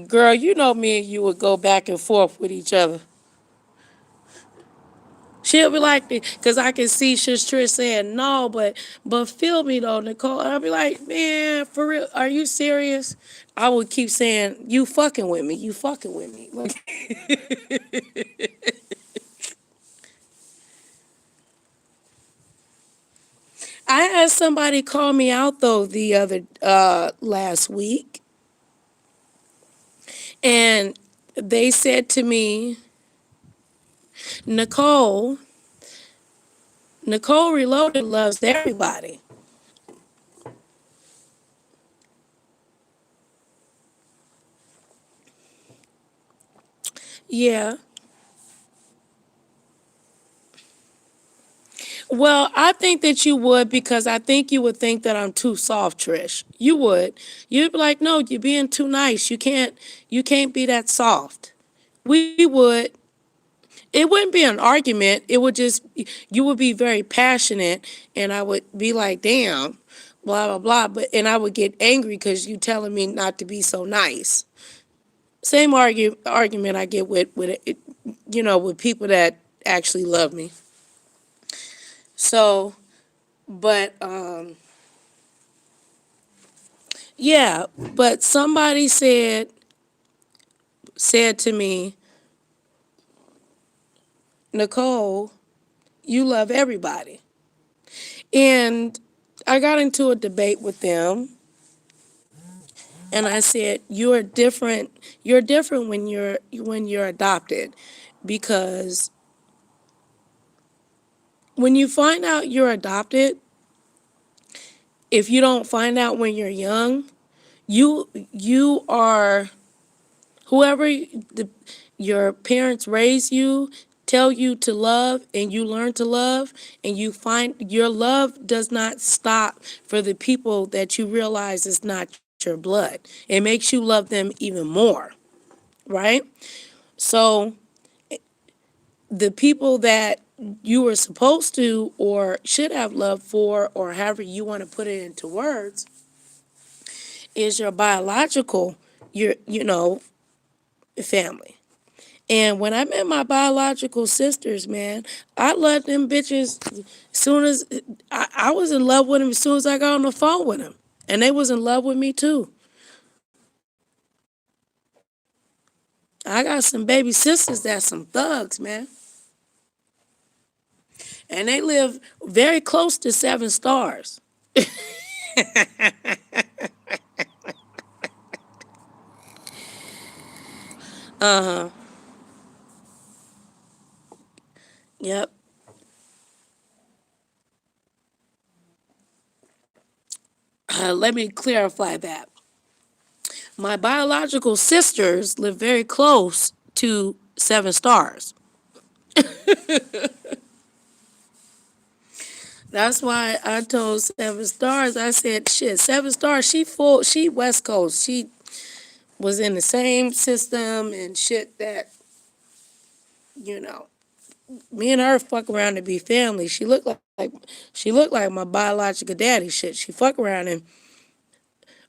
Girl, you know me and you would go back and forth with each other. She'll be like, because I can see Shish Trish saying no, but feel me though, Nicole. I'll be like, man, for real, are you serious? I would keep saying, you fucking with me, you fucking with me. Like, I had somebody call me out though the other last week, and they said to me, Nicole, Nicole Reloaded loves everybody. Yeah. Well, I think that you would, because I think you would think that I'm too soft, Trish. You would. You'd be like, no, you're being too nice. You can't be that soft. We would. It wouldn't be an argument. It would just, you would be very passionate, and I would be like, damn, blah blah blah. And I would get angry because you telling me not to be so nice. Same argument I get with people that actually love me. So, but yeah, but somebody said to me, Nicole, you love everybody. And I got into a debate with them, And I said, you're different. You're different when you're adopted, because when you find out you're adopted, if you don't find out when you're young, you are whoever your parents raise you, tell you to love, and you learn to love, and you find your love does not stop for the people that you realize is not your blood. It makes you love them even more, right? So the people that you were supposed to or should have love for, or however you want to put it into words, is your biological, family. And when I met my biological sisters, man, I loved them bitches as soon as I was in love with them as soon as I got on the phone with them. And they was in love with me too. I got some baby sisters that's some thugs, man. And they live very close to 7 stars. Yep. Let me clarify that. My biological sisters live very close to 7 stars. That's why I told 7 stars. I said, shit, 7 stars. She West Coast. She was in the same system and shit that, you know, me and her fuck around to be family. She looked like my biological daddy. Shit, she fuck around and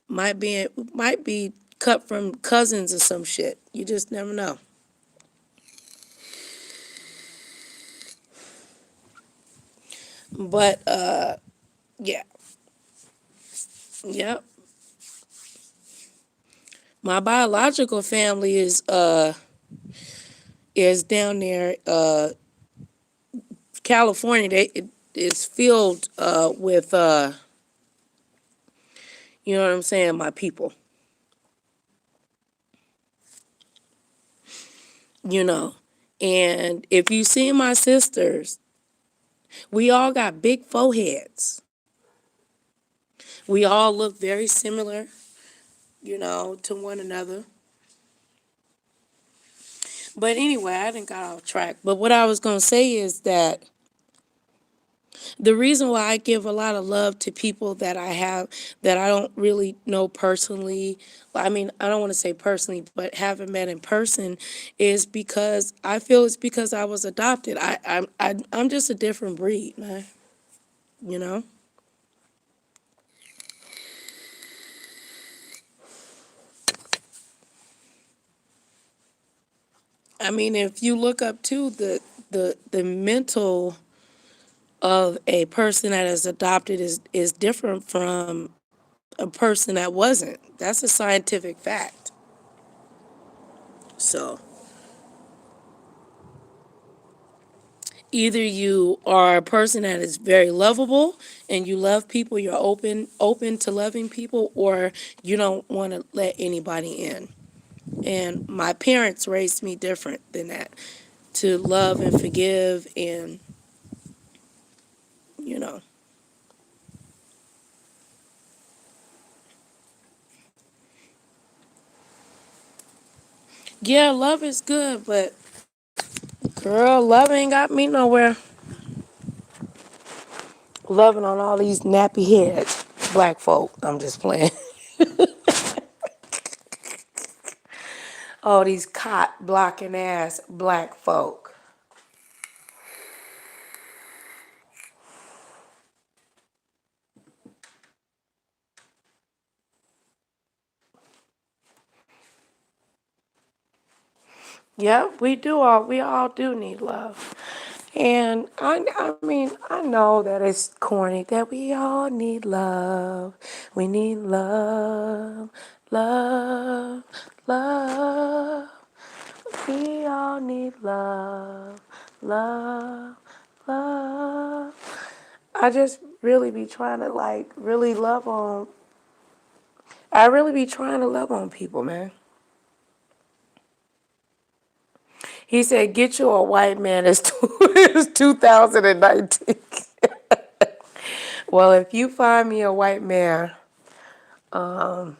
might be cut from cousins or some shit. You just never know. But yeah, yep. My biological family is down there, California. It is filled with you know what I'm saying, my people. You know, and if you see my sisters, we all got big foreheads. We all look very similar, to one another. But anyway, I didn't got off track. But what I was gonna say is that the reason why I give a lot of love to people that I have that I don't really know personally, I mean, I don't want to say personally, but haven't met in person, is because I feel it's because I was adopted. I'm just a different breed, man. You know. I mean, if you look up too, the mental of a person that is adopted is different from a person that wasn't. That's a scientific fact. So either you are a person that is very lovable and you love people, you're open to loving people, or you don't want to let anybody in. And my parents raised me different than that, to love and forgive, and you know. Yeah, love is good, but girl, love ain't got me nowhere. Loving on all these nappy heads, black folk. I'm just playing. All these cot blocking ass black folk. Yep, we all do need love. And I mean, I know that it's corny that we all need love. We need love, love, love. We all need love, love, love. I just really be trying to like really love on I really be trying to love on people, man. He said, get you a white man. It's 2019. Well, if you find me a white man, find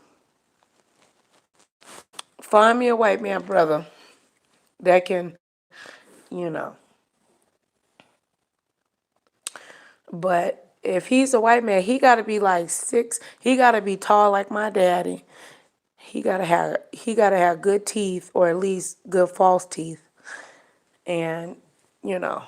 me a white man, brother, that can, you know. But if he's a white man, he got to be like 6. He got to be tall like my daddy. He got to have good teeth, or at least good false teeth. And, you know,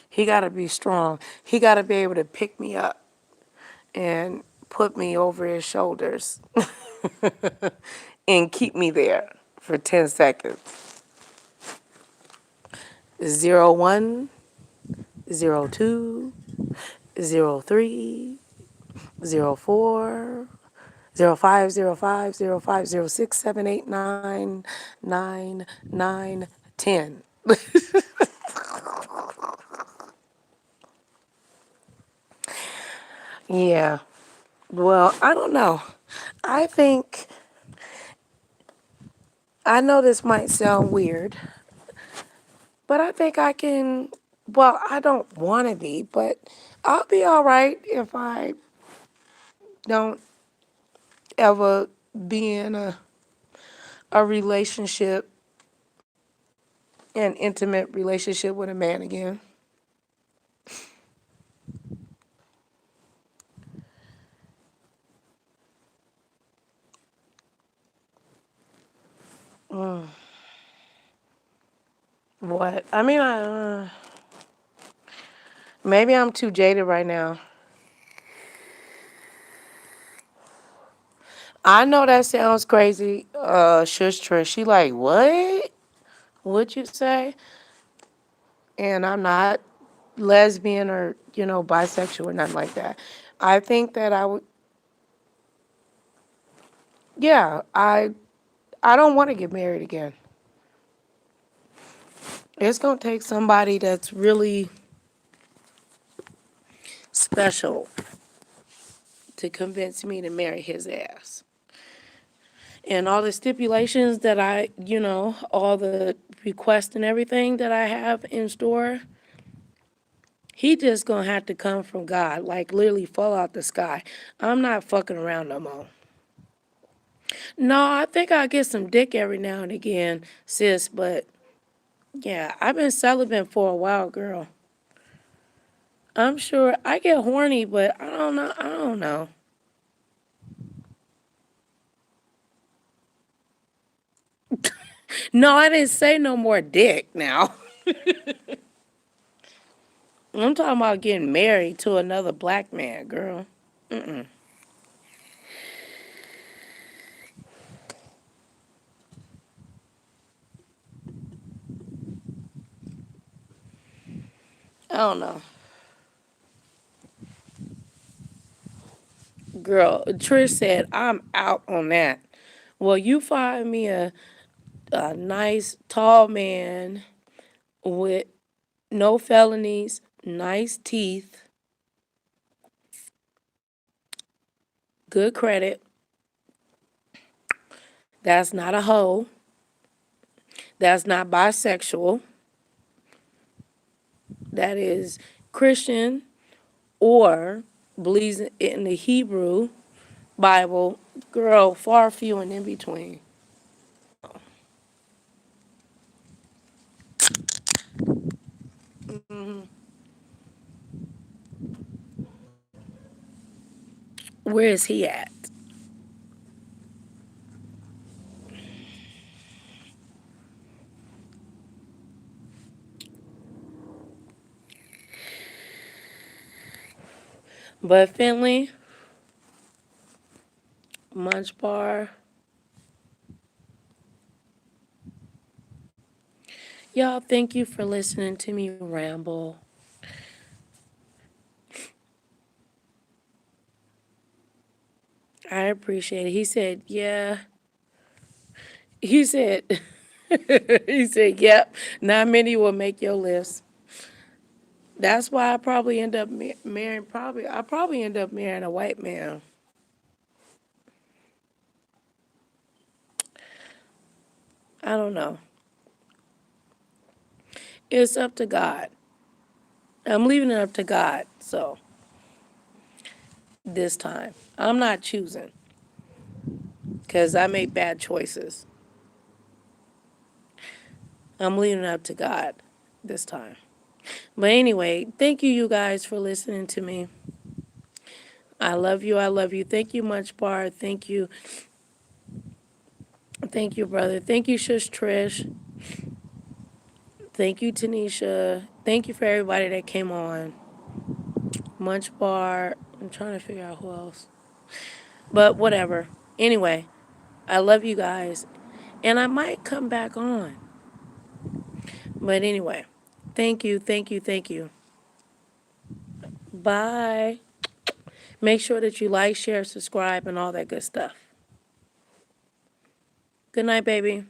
he got to be strong. He got to be able to pick me up and put me over his shoulders and keep me there for 10 seconds. 01, 02, 03, 04, 05, 05, 05, 06, 7, 8, 9, 9, 9, 10. Yeah. Well, I don't know. I think, I know this might sound weird, but I think I can, well, I don't want to be, but I'll be all right if I don't ever be in a relationship, an intimate relationship with a man again. What? I mean, maybe I'm too jaded right now. I know that sounds crazy. Shush Trish. She like, what? What'd you say? And I'm not lesbian or, bisexual or nothing like that. I think that I would, yeah, I don't want to get married again. It's going to take somebody that's really special to convince me to marry his ass. And all the stipulations that all the requests and everything that I have in store, he just gonna have to come from God, like literally fall out the sky. I'm not fucking around no more. No, I think I'll get some dick every now and again, sis, but yeah, I've been celibate for a while, girl. I'm sure I get horny, but I don't know. I don't know. No, I didn't say no more dick now. I'm talking about getting married to another black man, girl. I don't know. Girl, Trish said, I'm out on that. Well, you find me a nice, tall man with no felonies, nice teeth, good credit. That's not a hoe. That's not bisexual. That is Christian or believes in the Hebrew Bible. Girl, far few and in between. Where is he at? But Finley, Munch Bar, y'all, thank you for listening to me ramble. I appreciate it. He said, yeah. He said, he said, yep, not many will make your list. That's why I probably end up marrying. I probably end up marrying a white man. I don't know. It's up to God. I'm leaving it up to God. So this time, I'm not choosing because I make bad choices. I'm leaving it up to God this time. But anyway, thank you, you guys, for listening to me. I love you. I love you. Thank you, Much Bar. Thank you. Thank you, brother. Thank you, Shush Trish. Thank you, Tanisha. Thank you for everybody that came on. Munch Bar. I'm trying to figure out who else. But whatever. Anyway, I love you guys. And I might come back on. But anyway, thank you, thank you, thank you. Bye. Make sure that you like, share, subscribe, and all that good stuff. Good night, baby.